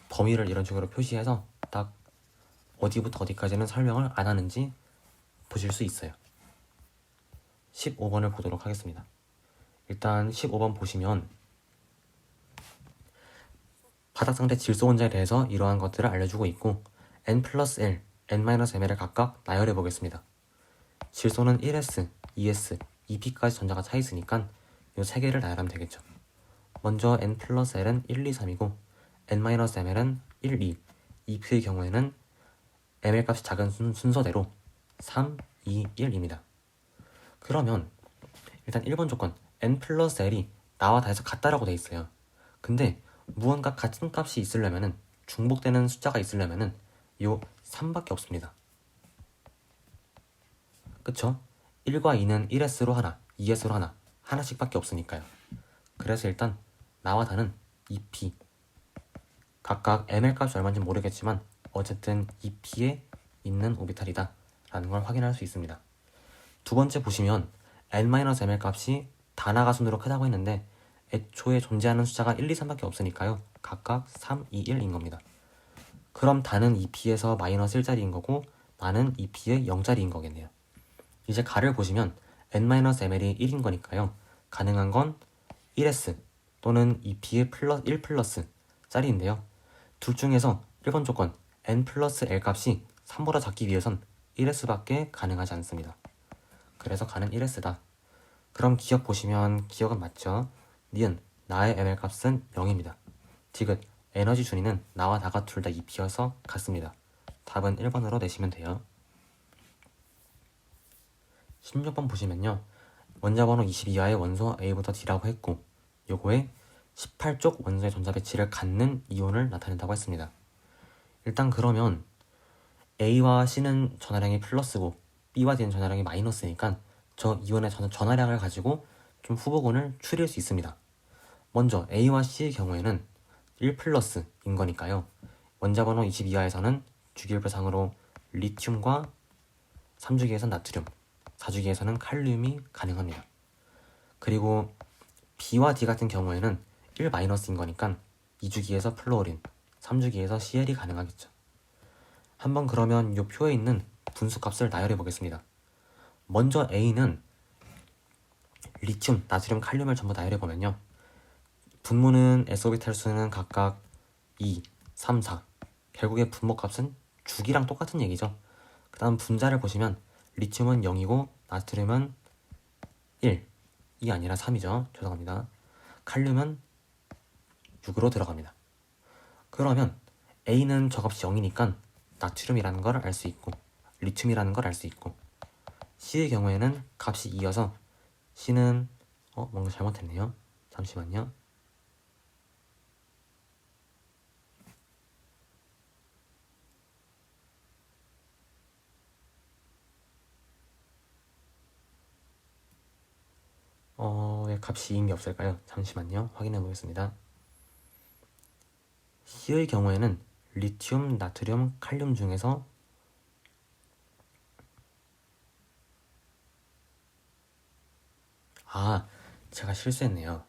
범위를 이런 식으로 표시해서 딱 어디부터 어디까지는 설명을 안 하는지 보실 수 있어요. 15번을 보도록 하겠습니다. 일단 15번 보시면 바닥상태 질소 원자에 대해서 이러한 것들을 알려주고 있고 n 플러스 L, n-ml을 각각 나열해 보겠습니다. 질소는 1s, 2s, 2p까지 전자가 차 있으니까 이 세 개를 나열하면 되겠죠. 먼저 n 플러스 L은 1, 2, 3이고 n-ml은 1, 2, 2p의 경우에는 ml 값이 작은 순서대로 3, 2, 1입니다. 그러면 일단 1번 조건 n 플러스 L이 나와 다해서 같다라고 돼 있어요. 근데 무언가 같은 값이 있으려면은 중복되는 숫자가 있으려면은 요 3밖에 없습니다. 그쵸? 1과 2는 1s로 하나, 2s로 하나, 하나씩밖에 없으니까요. 그래서 일단 나와 다는 2p 각각 ml 값이 얼마인지 모르겠지만 어쨌든 2p에 있는 오비탈이다 라는 걸 확인할 수 있습니다. 두 번째 보시면 n-ml 값이 다나가순으로 크다고 했는데 애초에 존재하는 숫자가 1, 2, 3밖에 없으니까요. 각각 3, 2, 1인 겁니다. 그럼 다는 2p에서 마이너스 1자리인 거고 나는 2p의 0자리인 거겠네요. 이제 가를 보시면 n-ml이 1인 거니까요. 가능한 건 1s 또는 2p의 1 플러스 짜리인데요. 둘 중에서 1번 조건 n 플러스 l 값이 3보다 작기 위해선 1s밖에 가능하지 않습니다. 그래서 가는 1s다. 그럼 기억 보시면 기억은 맞죠? 니은 나의 ml 값은 0입니다. 디귿 에너지 준위는 나와 나가 둘 다 2p여서 같습니다. 답은 1번으로 내시면 돼요. 16번 보시면요. 원자번호 22화의 원소 A부터 D라고 했고 요거에 18쪽 원소의 전자 배치를 갖는 이온을 나타낸다고 했습니다. 일단 그러면 A와 C는 전하량이 플러스고 B와 D는 전하량이 마이너스니까 저 이온의 전하량을 가지고 좀 후보군을 추릴 수 있습니다. 먼저 A와 C의 경우에는 1 플러스인 거니까요. 원자번호 22화에서는 주기율표상으로 리튬과 3주기에서는 나트륨, 4주기에서는 칼륨이 가능합니다. 그리고 B와 D 같은 경우에는 1 마이너스인 거니까 2주기에서 플로린, 3주기에서 CL이 가능하겠죠. 한번 그러면 이 표에 있는 분수값을 나열해 보겠습니다. 먼저 A는 리튬, 나트륨, 칼륨을 전부 나열해 보면요. 분모는 S오비탈 수는 각각 2, 3, 4. 결국에 분모값은 주기랑 똑같은 얘기죠. 그 다음 분자를 보시면 리튬은 0이고 나트륨은 1이 아니라 3이죠. 죄송합니다. 칼륨은 6으로 들어갑니다. 그러면 A는 저 값이 0이니까 나트륨이라는 걸 알 수 있고 리튬이라는 걸 알 수 있고 C의 경우에는 값이 2여서 C는 뭔가 잘못했네요. 잠시만요. 왜 값이 2인 게 없을까요? 잠시만요. 확인해 보겠습니다. C의 경우에는 리튬, 나트륨, 칼륨 중에서 제가 실수했네요.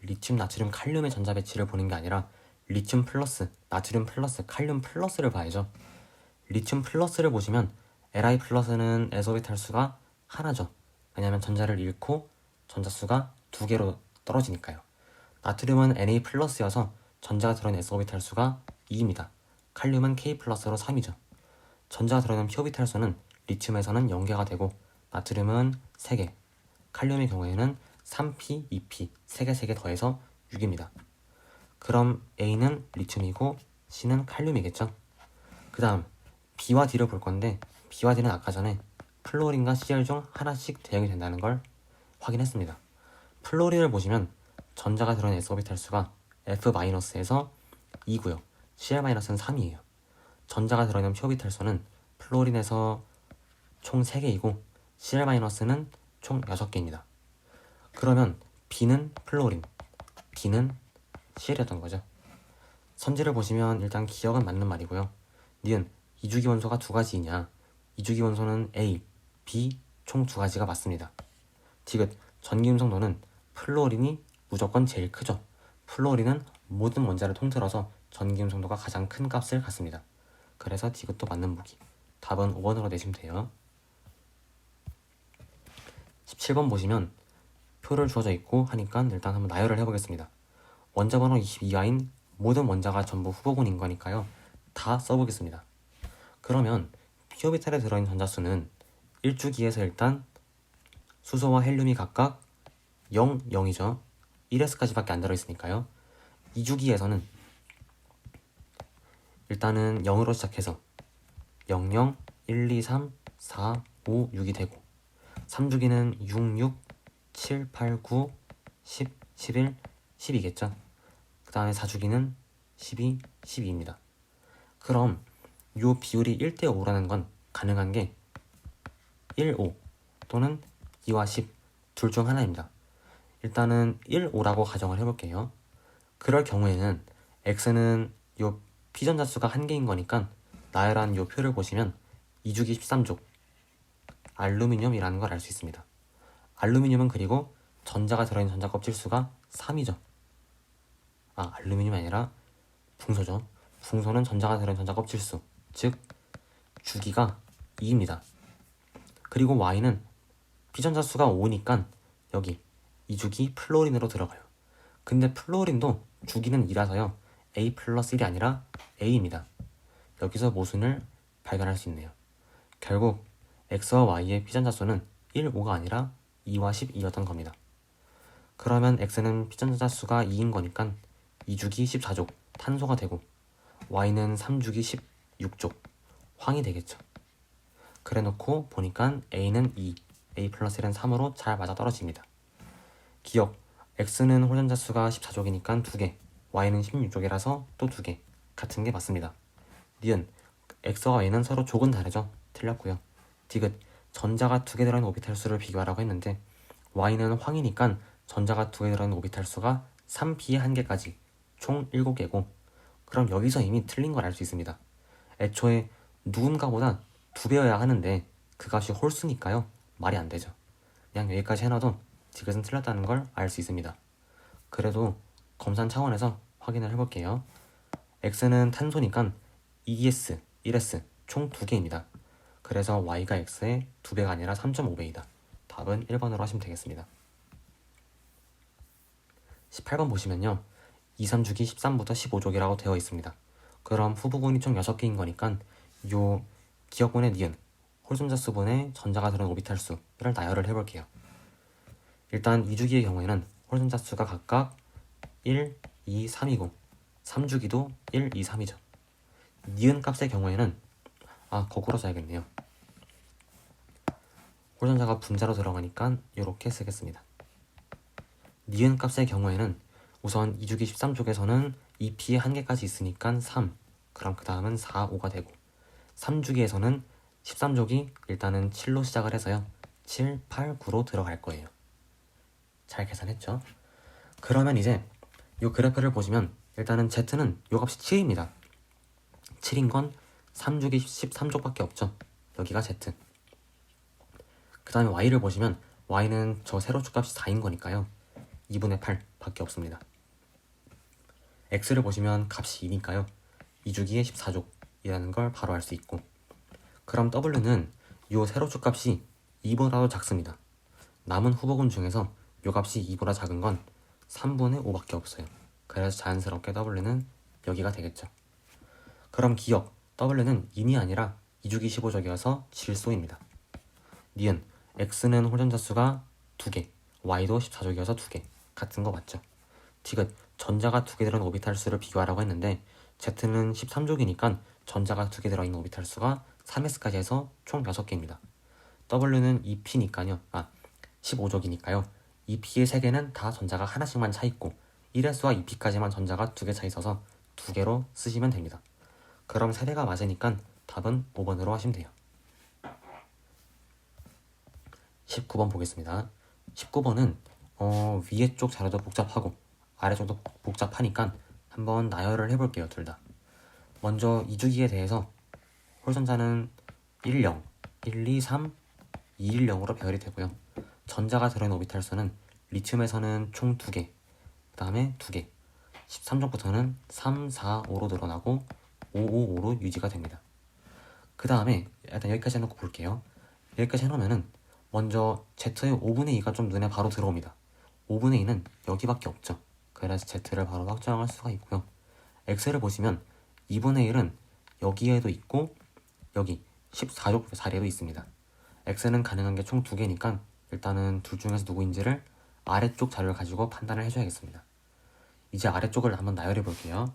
리튬, 나트륨, 칼륨의 전자 배치를 보는 게 아니라 리튬 플러스, 나트륨 플러스, 칼륨 플러스를 봐야죠. 리튬 플러스를 보시면 Li 플러스는 S오비탈 수가 하나죠. 왜냐하면 전자를 잃고 전자수가 2개로 떨어지니까요. 나트륨은 Na 플러스여서 전자가 들어있는 S오비탈 수가 2입니다. 칼륨은 K 플러스로 3이죠. 전자가 들어있는 P오비탈 수는 리튬에서는 0개가 되고 나트륨은 3개, 칼륨의 경우에는 3P, 2P, 3개 더해서 6입니다. 그럼 A는 리튬이고 C는 칼륨이겠죠? 그 다음 B와 D를 볼 건데 B와 D는 아까 전에 플로린과 CL 중 하나씩 대응이 된다는 걸 확인했습니다. 플로린을 보시면 전자가 들어있는 S오비탈 수가 F-에서 2고요. CL-는 3이에요. 전자가 들어있는 P오비탈 수는 플로린에서 총 3개이고 CL-는 총 6개입니다. 그러면 B는 플로린, D는 CL이었던 거죠. 선지를 보시면 일단 기억은 맞는 말이고요. 니은 2주기 원소가 2가지이냐? 2주기 원소는 A, B 총 2가지가 맞습니다. 디귿 전기음성도는 플로린이 무조건 제일 크죠. 플로린은 모든 원자를 통틀어서 전기음성도가 가장 큰 값을 갖습니다. 그래서 디귿도 맞는 보기. 답은 5번으로 내시면 돼요. 17번 보시면 표를 주어져 있고 하니까 일단 한번 나열을 해보겠습니다. 원자번호 22화인 모든 원자가 전부 후보군인 거니까요. 다 써보겠습니다. 그러면 P오비탈에 들어있는 전자수는 1주기에서 일단 수소와 헬륨이 각각 0, 0이죠. 1S까지밖에 안 들어있으니까요. 2주기에서는 일단은 0으로 시작해서 0, 0, 1, 2, 3, 4, 5, 6이 되고 3주기는 6, 6, 7, 8, 9, 10, 11, 10이겠죠. 그 다음에 4주기는 12, 12입니다. 그럼 이 비율이 1대5라는 건 가능한 게 1, 5 또는 2와 10 둘 중 하나입니다. 일단은 1, 5라고 가정을 해볼게요. 그럴 경우에는 X는 이 P전자수가 1개인 거니까 나열한 이 표를 보시면 2주기 13족 알루미늄이라는 걸 알 수 있습니다. 알루미늄은 그리고 전자가 들어있는 전자 껍질 수가 3이죠. 알루미늄이 아니라 붕소죠. 붕소는 전자가 들어있는 전자 껍질 수, 즉 주기가 2입니다. 그리고 Y는 P전자 수가 5니까 여기 2주기 플로린으로 들어가요. 근데 플로린도 주기는 2라서요. A 플러스 1이 아니라 A입니다. 여기서 모순을 발견할 수 있네요. 결국 x와 y의 피전자수는 1, 5가 아니라 2와 12였던 겁니다. 그러면 x는 피전자수가 2인 거니까 2주기 14족 탄소가 되고 y는 3주기 16족 황이 되겠죠. 그래 놓고 보니까 a는 2, a 플러스 1은 3으로 잘 맞아 떨어집니다. 기억, x는 홀전자수가 14족이니까 2개, y는 16족이라서 또 2개, 같은 게 맞습니다. 니은, x와 y는 서로 족은 다르죠? 틀렸고요. 디귿, 전자가 2개 들어있는 오비탈 수를 비교하라고 했는데 y는 황이니까 전자가 2개 들어있는 오비탈 수가 3p의 1개까지 총 7개고, 그럼 여기서 이미 틀린 걸 알 수 있습니다. 애초에 누군가보다 2배여야 하는데 그 값이 홀수니까요. 말이 안 되죠. 그냥 여기까지 해놔도 디귿은 틀렸다는 걸 알 수 있습니다. 그래도 검산 차원에서 확인을 해볼게요. x는 탄소니까 2s, 1s 총 2개입니다. 그래서 y가 x의 2배가 아니라 3.5배이다. 답은 1번으로 하시면 되겠습니다. 18번 보시면요. 2, 3주기 13부터 15족이라고 되어 있습니다. 그럼 후보군이 총 6개인 거니까 요 기억분의 니은, 홀전자수분의 전자가 들어있는 오비탈 수를 나열을 해볼게요. 일단 2주기의 경우에는 홀전자수가 각각 1, 2, 3이고 3주기도 1, 2, 3이죠. 니은 값의 경우에는 거꾸로 써야겠네요. 홀전자가 분자로 들어가니까 이렇게 쓰겠습니다. 니은 값의 경우에는 우선 2주기 13족에서는 2p의 1개까지 있으니까 3, 그럼 그 다음은 4, 5가 되고 3주기에서는 13족이 일단은 7로 시작을 해서요. 7, 8, 9로 들어갈 거예요. 잘 계산했죠? 그러면 이제 이 그래프를 보시면 일단은 Z는 이 값이 7입니다. 7인 건 3주기 13족밖에 없죠. 여기가 Z. 그 다음에 Y를 보시면 Y는 저 세로축 값이 4인 거니까요. 2분의 8 밖에 없습니다. X를 보시면 값이 2니까요. 2주기의 14족이라는 걸 바로 알 수 있고, 그럼 W는 이 세로축 값이 2보다도 작습니다. 남은 후보군 중에서 이 값이 2보다 작은 건 3분의 5밖에 없어요. 그래서 자연스럽게 W는 여기가 되겠죠. 그럼 기억, W는 인이 아니라 2주기 15족이어서 질소입니다. 니은, X는 홀전자수가 2개, Y도 14족이어서 2개, 같은 거 맞죠? 디귿, 전자가 2개 들어있는 오비탈 수를 비교하라고 했는데 Z는 13족이니까 전자가 2개 들어있는 오비탈 수가 3s까지 해서 총 6개입니다. W는 2p니까요. 15족이니까요. 2p의 3개는 다 전자가 하나씩만 차있고 1s와 2p까지만 전자가 2개 차있어서 2개로 쓰시면 됩니다. 그럼 세대가 맞으니까 답은 5번으로 하시면 돼요. 19번 보겠습니다. 19번은 위에 쪽 자료도 복잡하고 아래쪽도 복잡하니까 한번 나열을 해볼게요. 둘 다. 먼저 2주기에 대해서 홀전자는 1, 0, 1, 2, 3, 2, 1, 0으로 배열이 되고요. 전자가 들어있는 오비탈 수는 리튬에서는 총 2개, 그 다음에 2개, 13족부터는 3, 4, 5로 늘어나고 5, 5, 5로 유지가 됩니다. 그 다음에 일단 여기까지 해놓고 볼게요. 여기까지 해놓으면은 먼저 Z의 5분의 2가 좀 눈에 바로 들어옵니다. 5분의 2는 여기밖에 없죠. 그래서 Z를 바로 확정할 수가 있고요. X를 보시면 2분의 1은 여기에도 있고 여기 14족 자리에도 있습니다. X는 가능한 게 총 2개니까 일단은 둘 중에서 누구인지를 아래쪽 자료를 가지고 판단을 해줘야겠습니다. 이제 아래쪽을 한번 나열해 볼게요.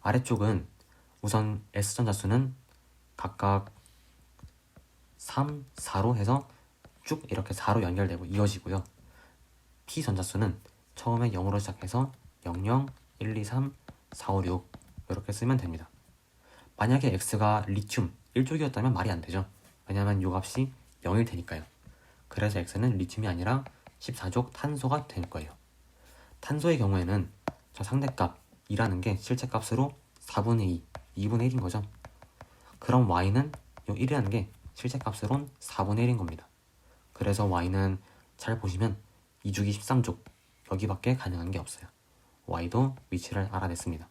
아래쪽은 우선 S전자수는 각각 3, 4로 해서 쭉 이렇게 4로 연결되고 이어지고요. P 전자수는 처음에 0으로 시작해서 0, 0, 1, 2, 3, 4, 5, 6 이렇게 쓰면 됩니다. 만약에 X가 리튬 1족이었다면 말이 안 되죠. 왜냐하면 이 값이 0일 테니까요. 그래서 X는 리튬이 아니라 14족 탄소가 될 거예요. 탄소의 경우에는 저 상대값 2라는 게 실제값으로 4분의 2, 2분의 1인 거죠. 그럼 Y는 이 1이라는 게 실제값으론 4분의 1인 겁니다. 그래서 Y는 잘 보시면 2주기 13족 여기밖에 가능한 게 없어요. Y도 위치를 알아냈습니다.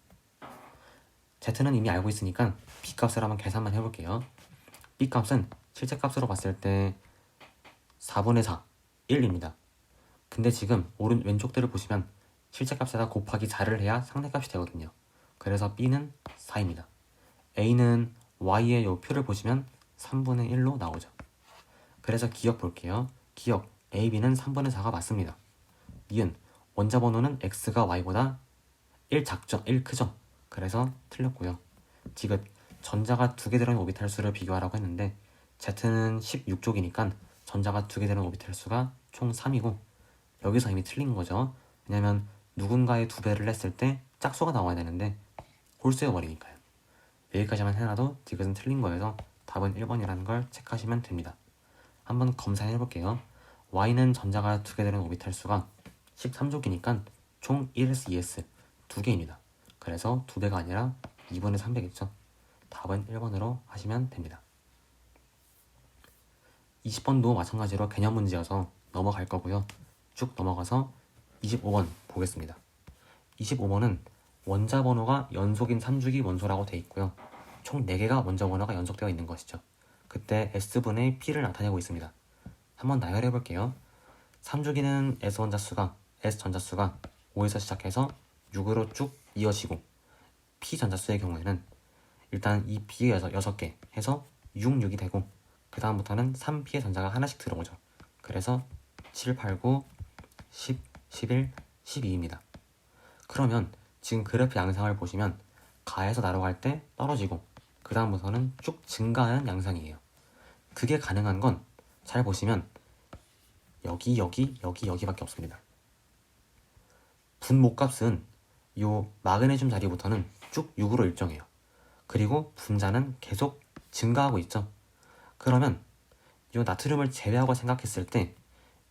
Z는 이미 알고 있으니까 B값을 한번 계산만 해볼게요. B값은 실제값으로 봤을 때 4분의 4, 1입니다. 근데 지금 왼쪽들을 보시면 실제값에다 곱하기 4를 해야 상대값이 되거든요. 그래서 B는 4입니다. A는 Y의 요 표를 보시면 3분의 1로 나오죠. 그래서 기억 볼게요. 기억 A, B는 3분의 4가 맞습니다. 니은 원자 번호는 X가 Y보다 1 작죠? 1 크죠? 그래서 틀렸고요. 디귿 전자가 2개 들어있는 오비탈 수를 비교하라고 했는데 Z는 16쪽이니까 전자가 2개 들어있는 오비탈 수가 총 3이고 여기서 이미 틀린 거죠. 왜냐면 누군가의 2배를 했을 때 짝수가 나와야 되는데 홀수여버리니까요. 여기까지만 해놔도 디귿은 틀린 거여서 답은 1번이라는 걸 체크하시면 됩니다. 한번 검사해볼게요. Y는 전자가 2개 들어있는 오비탈 수가 13쪽이니까 총 1s, 2s 2개입니다. 그래서 2배가 아니라 2분의 3배겠죠. 답은 1번으로 하시면 됩니다. 20번도 마찬가지로 개념 문제여서 넘어갈 거고요. 쭉 넘어가서 25번 보겠습니다. 25번은 원자 번호가 연속인 3주기 원소라고 되어 있고요. 총 4개가 원자 번호가 연속되어 있는 것이죠. 그때 S분의 P를 나타내고 있습니다. 한번 나열해 볼게요. 3주기는 S 전자수가 5에서 시작해서 6으로 쭉 이어지고 P 전자수의 경우에는 일단 이 P의 6개 해서 6, 6이 되고 그 다음부터는 3P의 전자가 하나씩 들어오죠. 그래서 7, 8, 9, 10, 11, 12입니다. 그러면 지금 그래프 양상을 보시면 가에서 나로 갈 때 떨어지고 그 다음부터는 쭉 증가하는 양상이에요. 그게 가능한 건 잘 보시면 여기밖에 없습니다. 분모값은 요 마그네슘 자리부터는 쭉 6으로 일정해요. 그리고 분자는 계속 증가하고 있죠. 그러면 요 나트륨을 제외하고 생각했을 때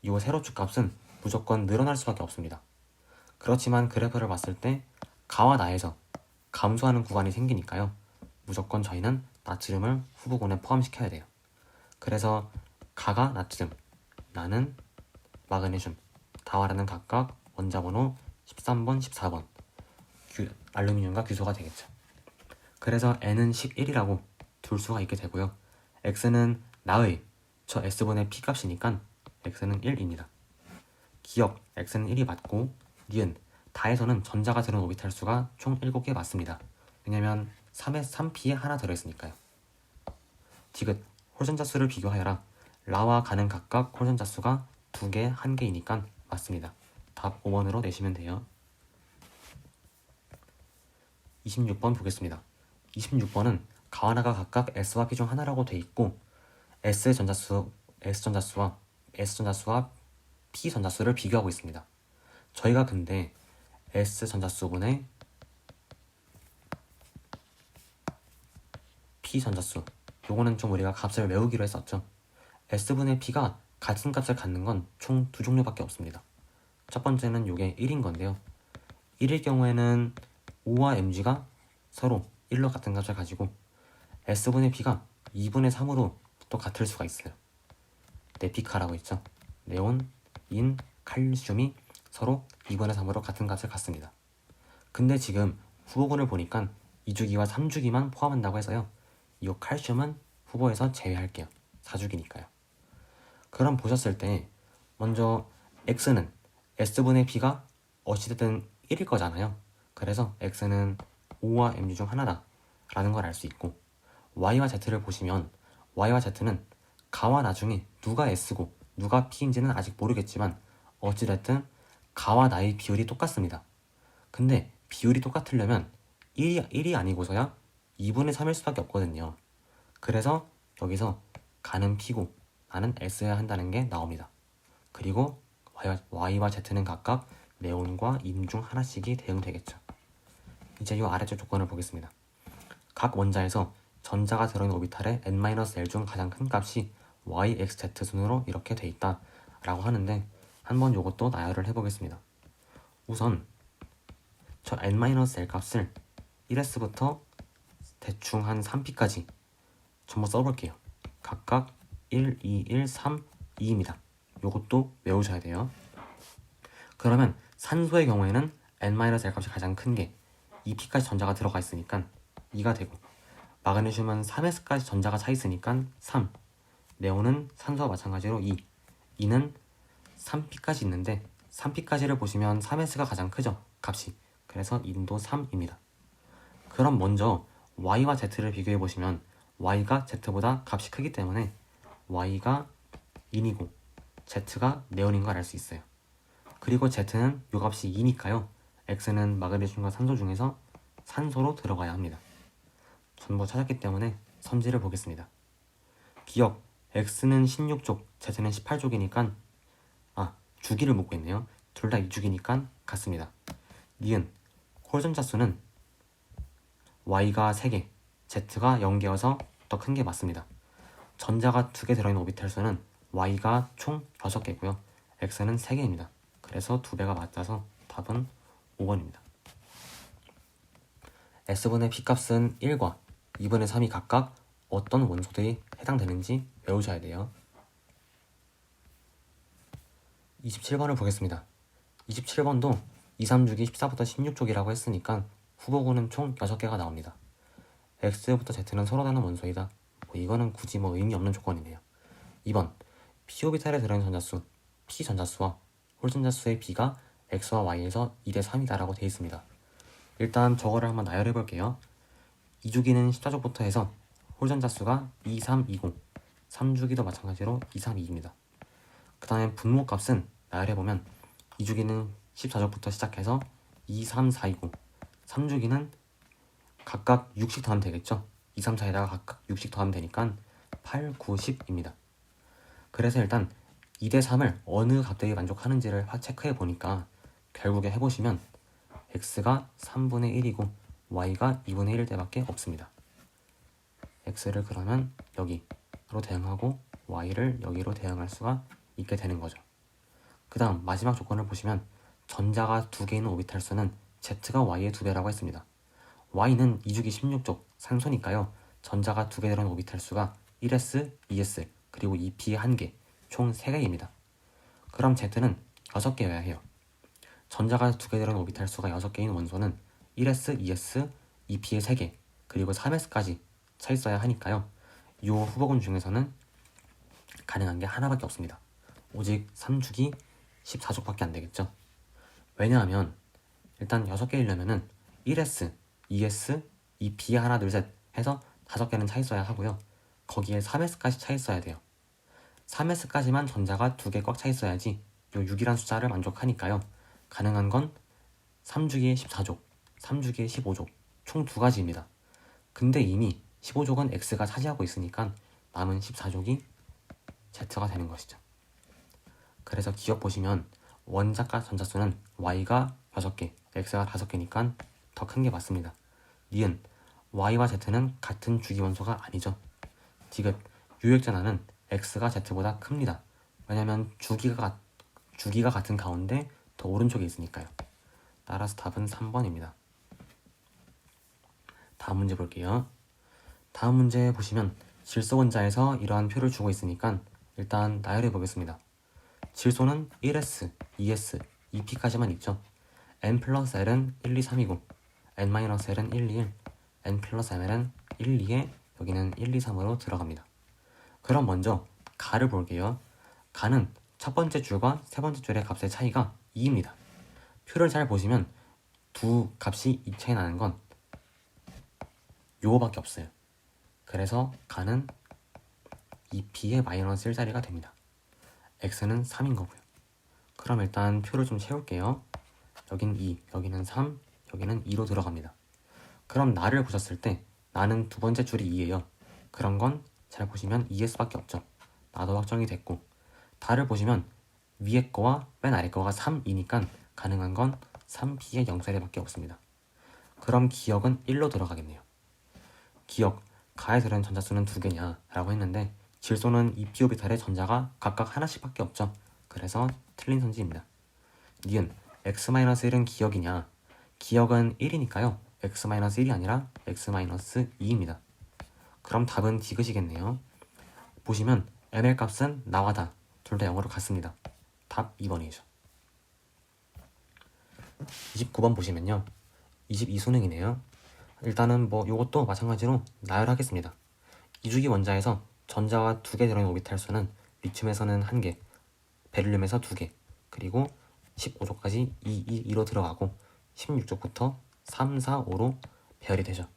요 세로축 값은 무조건 늘어날 수밖에 없습니다. 그렇지만 그래프를 봤을 때 가와 나에서 감소하는 구간이 생기니까요. 무조건 저희는 나트륨을 후보군에 포함시켜야 돼요. 그래서 가가 나트륨, 나는 마그네슘, 다와라는 각각 원자번호 13번, 14번 알루미늄과 규소가 되겠죠. 그래서 N은 11이라고 둘 수가 있게 되고요. X는 나의 저 S분의 P 값이니까 X는 1입니다. 기억 X는 1이 맞고 니은 다에서는 전자가 들어온 오비탈 수가 총 7개 맞습니다. 왜냐면 3에 3P에 하나 들어있으니까요. 디귿 홀전자 수를 비교하여라. 라와 가는 각각 홀전자 수가 2개, 1개이니까 맞습니다. 답 5번으로 내시면 돼요. 26번 보겠습니다. 26번은 가와 나가 각각 S와 P 중 하나라고 돼 있고 S 전자수와 P 전자수를 비교하고 있습니다. 저희가 근데 S 전자수분의 P 전자수 요거는 좀 우리가 값을 외우기로 했었죠. S분의 P가 같은 값을 갖는 건 총 2종류밖에 없습니다. 첫 번째는 요게 1인 건데요. 1일 경우에는 O와 Mg가 서로 1로 같은 값을 가지고 S분의 P가 2분의 3으로 또 같을 수가 있어요. 네피카라고 있죠. 네온, 인, 칼슘이 서로 2분의 3으로 같은 값을 갖습니다. 근데 지금 후보군을 보니까 2주기와 3주기만 포함한다고 해서요. 이 칼슘은 후보에서 제외할게요. 4주기니까요. 그럼 보셨을 때 먼저 X는 S분의 P가 어찌됐든 1일 거잖아요. 그래서 X는 O와 Mg 중 하나다 라는 걸 알 수 있고 Y와 Z를 보시면 Y와 Z는 가와 나중에 누가 S고 누가 P인지는 아직 모르겠지만 어찌됐든 가와 나의 비율이 똑같습니다. 근데 비율이 똑같으려면 1이 아니고서야 2분의 3일 수밖에 없거든요. 그래서 여기서 가는 P고 나는 S여야 한다는 게 나옵니다. 그리고 Y와 Z는 각각 네온과 인 중 하나씩이 대응되겠죠. 이제 이 아래쪽 조건을 보겠습니다. 각 원자에서 전자가 들어있는 오비탈의 n-l 중 가장 큰 값이 y, x, z 순으로 이렇게 돼 있다 라고 하는데 한번 요것도 나열을 해보겠습니다. 우선 저 n-l 값을 1s부터 대충 한 3p까지 전부 써볼게요. 각각 1, 2, 1, 3, 2입니다. 요것도 외우셔야 돼요. 그러면 산소의 경우에는 n-l 값이 가장 큰 게 2p까지 전자가 들어가 있으니까 2가 되고 마그네슘은 3s까지 전자가 차 있으니까 3, 네온은 산소와 마찬가지로 2, 2는 3p까지 있는데 3p까지를 보시면 3s가 가장 크죠, 값이. 그래서 인도 3입니다. 그럼 먼저 y와 z를 비교해 보시면 y가 z보다 값이 크기 때문에 y가 인이고 Z가 네온인 걸 알 수 있어요. 그리고 Z는 요값이 2니까요. X는 마그네슘과 산소 중에서 산소로 들어가야 합니다. 전부 찾았기 때문에 선지를 보겠습니다. 기억, X는 16족, Z는 18족이니까 주기를 묻고 있네요. 둘 다 2주기니까 같습니다. 니은, 홀전자 수는 Y가 3개, Z가 0개여서 더 큰 게 맞습니다. 전자가 2개 들어있는 오비탈 수는 Y가 총 6개고요. X는 3개입니다. 그래서 2배가 맞아서 답은 5번입니다. S분의 P값은 1과 2분의 3이 각각 어떤 원소들이 해당되는지 외우셔야 돼요. 27번을 보겠습니다. 27번도 2, 3주기 14부터 16쪽이라고 했으니까 후보군은 총 6개가 나옵니다. X부터 Z는 서로 다른 원소이다. 이거는 굳이 의미 없는 조건이네요. 2번, P오비탈에 들어있는 전자수 P 전자수와 홀 전자수의 B가 X와 Y에서 2대 3이다 라고 되어 있습니다. 일단 저거를 한번 나열해 볼게요. 2주기는 14족부터 해서 홀 전자수가 2, 3, 20, 3주기도 마찬가지로 2, 3, 2입니다. 그 다음에 분모값은 나열해보면 2주기는 14족부터 시작해서 2, 3, 4, 2고 3주기는 각각 6씩 더하면 되겠죠. 2, 3, 4에다가 각각 6씩 더하면 되니까 8, 9, 10입니다. 그래서 일단 2대 3을 어느 값들이 만족하는지를 체크해 보니까 결국에 해보시면 X가 3분의 1이고 Y가 2분의 1일 때밖에 없습니다. X를 그러면 여기로 대응하고 Y를 여기로 대응할 수가 있게 되는 거죠. 그 다음 마지막 조건을 보시면 전자가 2개 있는 오비탈 수는 Z가 Y의 2배라고 했습니다. Y는 2주기 16족 산소니까요. 전자가 2개 들어있는 오비탈 수가 1s, 2s, 그리고 2p의 1개, 총 3개입니다. 그럼 Z는 6개여야 해요. 전자가 2개 들어있는 오비탈 수가 6개인 원소는 1s, 2s, 2p의 3개, 그리고 3s까지 차 있어야 하니까요. 이 후보군 중에서는 가능한 게 하나밖에 없습니다. 오직 3주기 14족밖에 안 되겠죠. 왜냐하면 일단 6개이려면은 1s, 2s, 2p 하나 둘 셋 해서 5개는 차 있어야 하고요. 거기에 3s까지 차 있어야 돼요. 3s까지만 전자가 2개 꽉 차 있어야지 이 6이란 숫자를 만족하니까요. 가능한 건 3주기의 14족, 3주기의 15족 총 2가지입니다. 근데 이미 15족은 X가 차지하고 있으니까 남은 14족이 Z가 되는 것이죠. 그래서 기억 보시면 원자가 전자수는 Y가 6개, X가 5개니까 더 큰 게 맞습니다. 니은 Y와 Z는 같은 주기 원소가 아니죠. 디귿 유액전하는 X가 Z보다 큽니다. 왜냐면 주기가 같은 가운데 더 오른쪽에 있으니까요. 따라서 답은 3번입니다. 다음 문제 볼게요. 다음 문제 보시면 질소 원자에서 이러한 표를 주고 있으니까 일단 나열해 보겠습니다. 질소는 1s, 2s, 2p까지만 있죠. n 플러스 l은 1, 2, 3이고 n 마이너스 l은 1, 2, 1, n 플러스 ml은 1, 2에 여기는 1, 2, 3으로 들어갑니다. 그럼 먼저 가를 볼게요. 가는 첫 번째 줄과 세 번째 줄의 값의 차이가 2입니다. 표를 잘 보시면 두 값이 2 차이 나는 건 요거밖에 없어요. 그래서 가는 2p의 마이너스 1자리가 됩니다. x는 3인 거고요. 그럼 일단 표를 좀 채울게요. 여긴 2, 여기는 3, 여기는 2로 들어갑니다. 그럼 나를 보셨을 때 나는 두 번째 줄이 2예요. 그런 건 잘 보시면 2s밖에 없죠. 나도 확정이 됐고 다를 보시면 위에 거와 맨 아래 거가 3이니까 가능한 건 3p의 0자리밖에 없습니다. 그럼 기억은 1로 들어가겠네요. 기억, 가에 들어있는 전자수는 2개냐 라고 했는데 질소는 2p 오비탈에 전자가 각각 하나씩밖에 없죠. 그래서 틀린 선지입니다. 니은 x-1은 기억이냐? 기억은 1이니까요. x-1이 아니라 x-2입니다. 그럼 답은 디귿이겠네요. 보시면 ml 값은 나와 다 둘 다 0으로 같습니다. 답 2번이죠. 29번 보시면요. 22수능이네요. 일단은 요것도 마찬가지로 나열하겠습니다. 2주기 원자에서 전자가 2개 들어있는 오비탈 수는 리튬에서는 1개, 베릴륨에서 2개, 그리고 15족까지 2, 2, 2로 들어가고 16족부터 3, 4, 5로 배열이 되죠.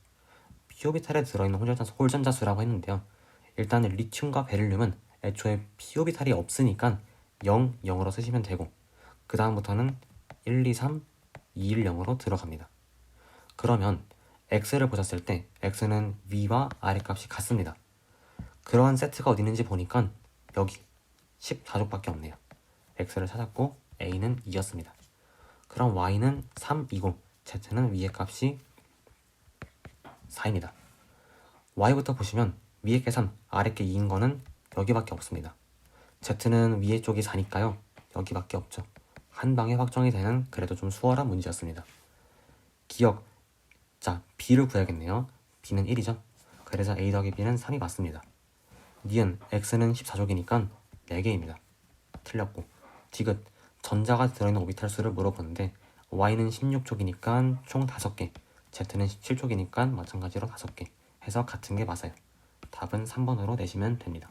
p 오비탈에 들어있는 홀전자수라고 했는데요. 일단은 리튬과 베릴륨은 애초에 p 오비탈이 없으니까 0, 0으로 쓰시면 되고 그 다음부터는 1, 2, 3, 2, 1, 0으로 들어갑니다. 그러면 x를 보셨을 때 x는 위와 아래 값이 같습니다. 그러한 세트가 어디 있는지 보니까 여기 14족밖에 없네요. x를 찾았고 a는 2였습니다. 그럼 y는 3이고 z는 위의 값이 4입니다. y부터 보시면 위에 게 3, 아래 게 2인 거는 여기밖에 없습니다. z는 위에 쪽이 4니까요. 여기밖에 없죠. 한 방에 확정이 되는 그래도 좀 수월한 문제였습니다. 기억, 자 b를 구해야겠네요. b는 1이죠. 그래서 a 더하기 b는 3이 맞습니다. 니은 x는 14족이니까 4개입니다. 틀렸고 디귿, 전자가 들어있는 오비탈 수를 물어보는데 y는 16족이니까 총 5개, z는 17족이니까 마찬가지로 5개 해서 같은 게 맞아요. 답은 3번으로 내시면 됩니다.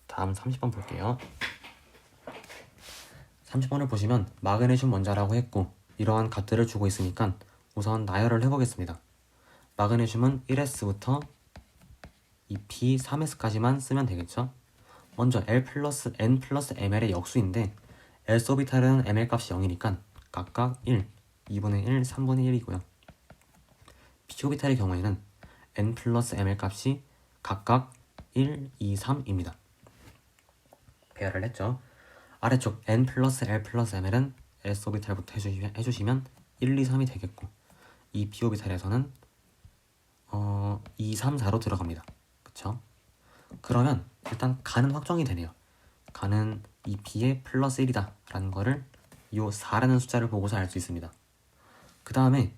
다음 30번 볼게요. 30번을 보시면 마그네슘 원자라고 했고 이러한 값들을 주고 있으니까 우선 나열을 해보겠습니다. 마그네슘은 1s부터 2p, 3s까지만 쓰면 되겠죠. 먼저 L 플러스 N 플러스 ml의 역수인데 S 오비탈은 ml 값이 0이니까 각각 1, 2분의 1, 3분의 1이고요. p 오비탈의 경우에는 n 플러스 ml 값이 각각 1, 2, 3입니다. 배열을 했죠. 아래쪽 n 플러스 l 플러스 ml은 s 오비탈부터 해주시면 1, 2, 3이 되겠고 이 p 오비탈에서는 2, 3, 4로 들어갑니다. 그쵸? 그러면 일단 가는 확정이 되네요. 가는 2p의 플러스 1이다 라는 거를 이 4라는 숫자를 보고서 알 수 있습니다. 그 다음에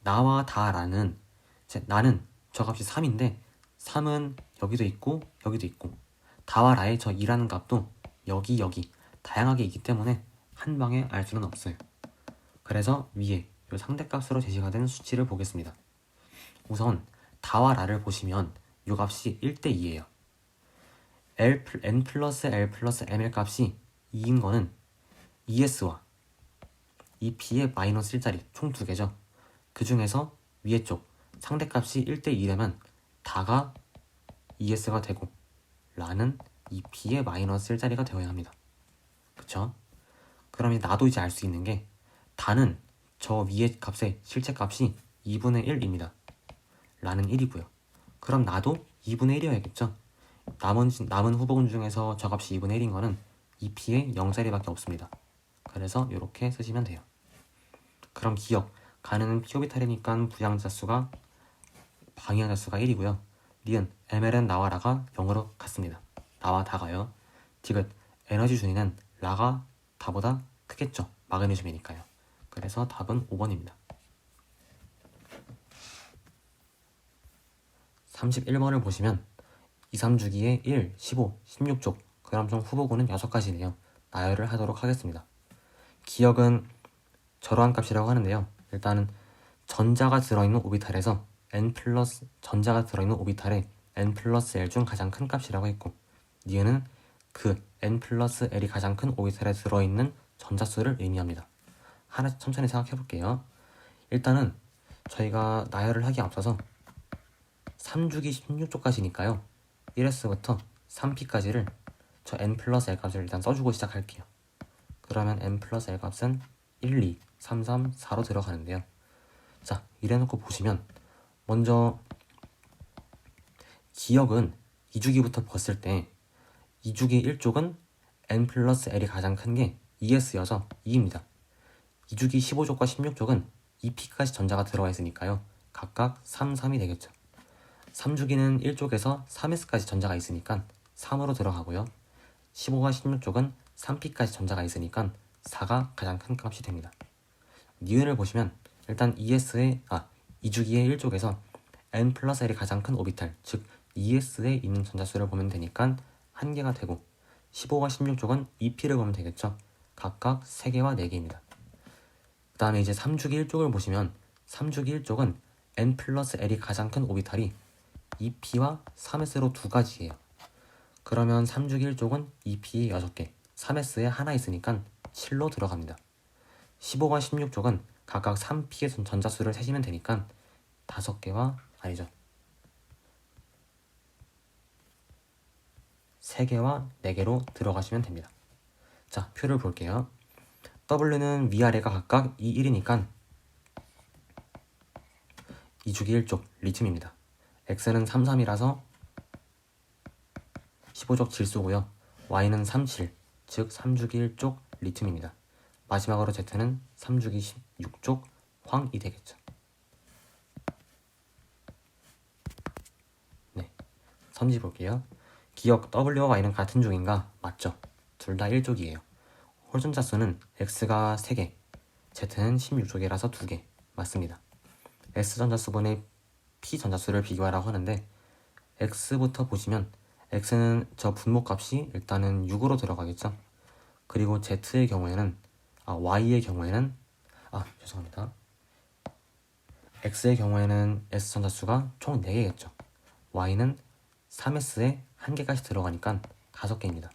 나와 다라는 나는 저 값이 3인데 3은 여기도 있고 여기도 있고 다와 라의 저 2라는 값도 여기 다양하게 있기 때문에 한 방에 알 수는 없어요. 그래서 위에 이 상대값으로 제시가 된 수치를 보겠습니다. 우선 다와 라를 보시면 이 값이 1대2예요. n 플러스 l 플러스 ml 값이 2인 거는 ES와 이 B의 마이너스 1자리 총 2개죠. 그 중에서 위에 쪽 상대값이 1대2라면 다가 ES가 되고 라는 이 B의 마이너스 1자리가 되어야 합니다. 그쵸? 그럼 나도 이제 알 수 있는 게 다는 저 위의 값의 실제 값이 2분의 1입니다. 라는 1이고요. 그럼 나도 2분의 1이어야겠죠? 남은 후보군 중에서 저 값이 2분의 1인 거는 2p의 0자리밖에 없습니다. 그래서 이렇게 쓰시면 돼요. 그럼 기억, 가는 p 오비탈이니까 부양자 수가 방향자 수가 1이고요. 니은 ml은 나와 라가 0으로 같습니다. 나와 다가요. 디귿, 에너지 준위는 라가 다보다 크겠죠. 마그네슘이니까요. 그래서 답은 5번입니다. 31번을 보시면 2, 3주기에 1, 15, 16족 그럼 총 후보군은 6가지네요. 나열을 하도록 하겠습니다. 기억은 저러한 값이라고 하는데요. 일단은 전자가 들어있는 오비탈에서 전자가 들어있는 오비탈의 n 플러스 l 중 가장 큰 값이라고 했고 니은은 그 n 플러스 l이 가장 큰 오비탈에 들어있는 전자수를 의미합니다. 하나씩 천천히 생각해 볼게요. 일단은 저희가 나열을 하기 앞서서 3주기 16쪽까지니까요. 1s부터 3p까지를 저 n 플러스 l 값을 일단 써주고 시작할게요. 그러면 n 플러스 l 값은 1, 2, 3, 3, 4로 들어가는데요. 자, 이래놓고 보시면 먼저 기억은 2주기부터 봤을 때 2주기 1쪽은 n 플러스 l이 가장 큰 게 ES여서 2입니다. 2주기 15쪽과 16쪽은 2p까지 전자가 들어가 있으니까요. 각각 3, 3이 되겠죠. 3주기는 1쪽에서 3s까지 전자가 있으니까 3으로 들어가고요. 15와 16쪽은 3p까지 전자가 있으니까 4가 가장 큰 값이 됩니다. 니은을 보시면 일단 2주기의 1쪽에서 n 플러스 l이 가장 큰 오비탈, 즉 ES에 있는 전자수를 보면 되니까 1개가 되고 15와 16쪽은 2p를 보면 되겠죠. 각각 3개와 4개입니다. 그 다음에 이제 3주기 1쪽을 보시면 3주기 1쪽은 n 플러스 l이 가장 큰 오비탈이 2p와 3s로 2가지예요. 그러면 3주기 1쪽은 2p에 6개, 3s에 하나 있으니까 7로 들어갑니다. 15와 16쪽은 각각 3p의 전자수를 세시면 되니까 5개와 아니죠. 3개와 4개로 들어가시면 됩니다. 자, 표를 볼게요. W는 위아래가 각각 2, 1이니까 2주기 1쪽 리튬입니다. X는 3, 3이라서 15족 질소고요. Y는 3, 7, 즉 3주기 1쪽 리튬입니다. 마지막으로 Z는 3주기 16쪽 황이 되겠죠. 네, 선지 볼게요. 기억 W와 Y는 같은 쪽인가? 맞죠. 둘 다 1쪽이에요. 홀전자 수는 X가 3개, Z는 16쪽이라서 2개. 맞습니다. S전자수분의 P전자수를 비교하라고 하는데 X부터 보시면 X는 저 분모값이 일단은 6으로 들어가겠죠. 그리고 Z의 경우에는 Y의 경우에는 죄송합니다. X의 경우에는 S전자수가 총 4개겠죠. Y는 3S에 1개까지 들어가니까 5개입니다.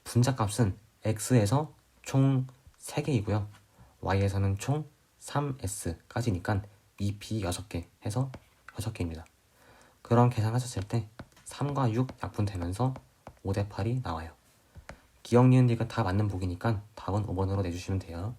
분자값은 X에서 총 3개이고요. Y에서는 총 3S까지니까 2P 6개 해서 6개입니다. 그럼 계산하셨을 때 3과 6 약분되면서 5대 8이 나와요. 기억, 니은, 디귿 다 맞는 보기니까 답은 5번으로 내주시면 돼요.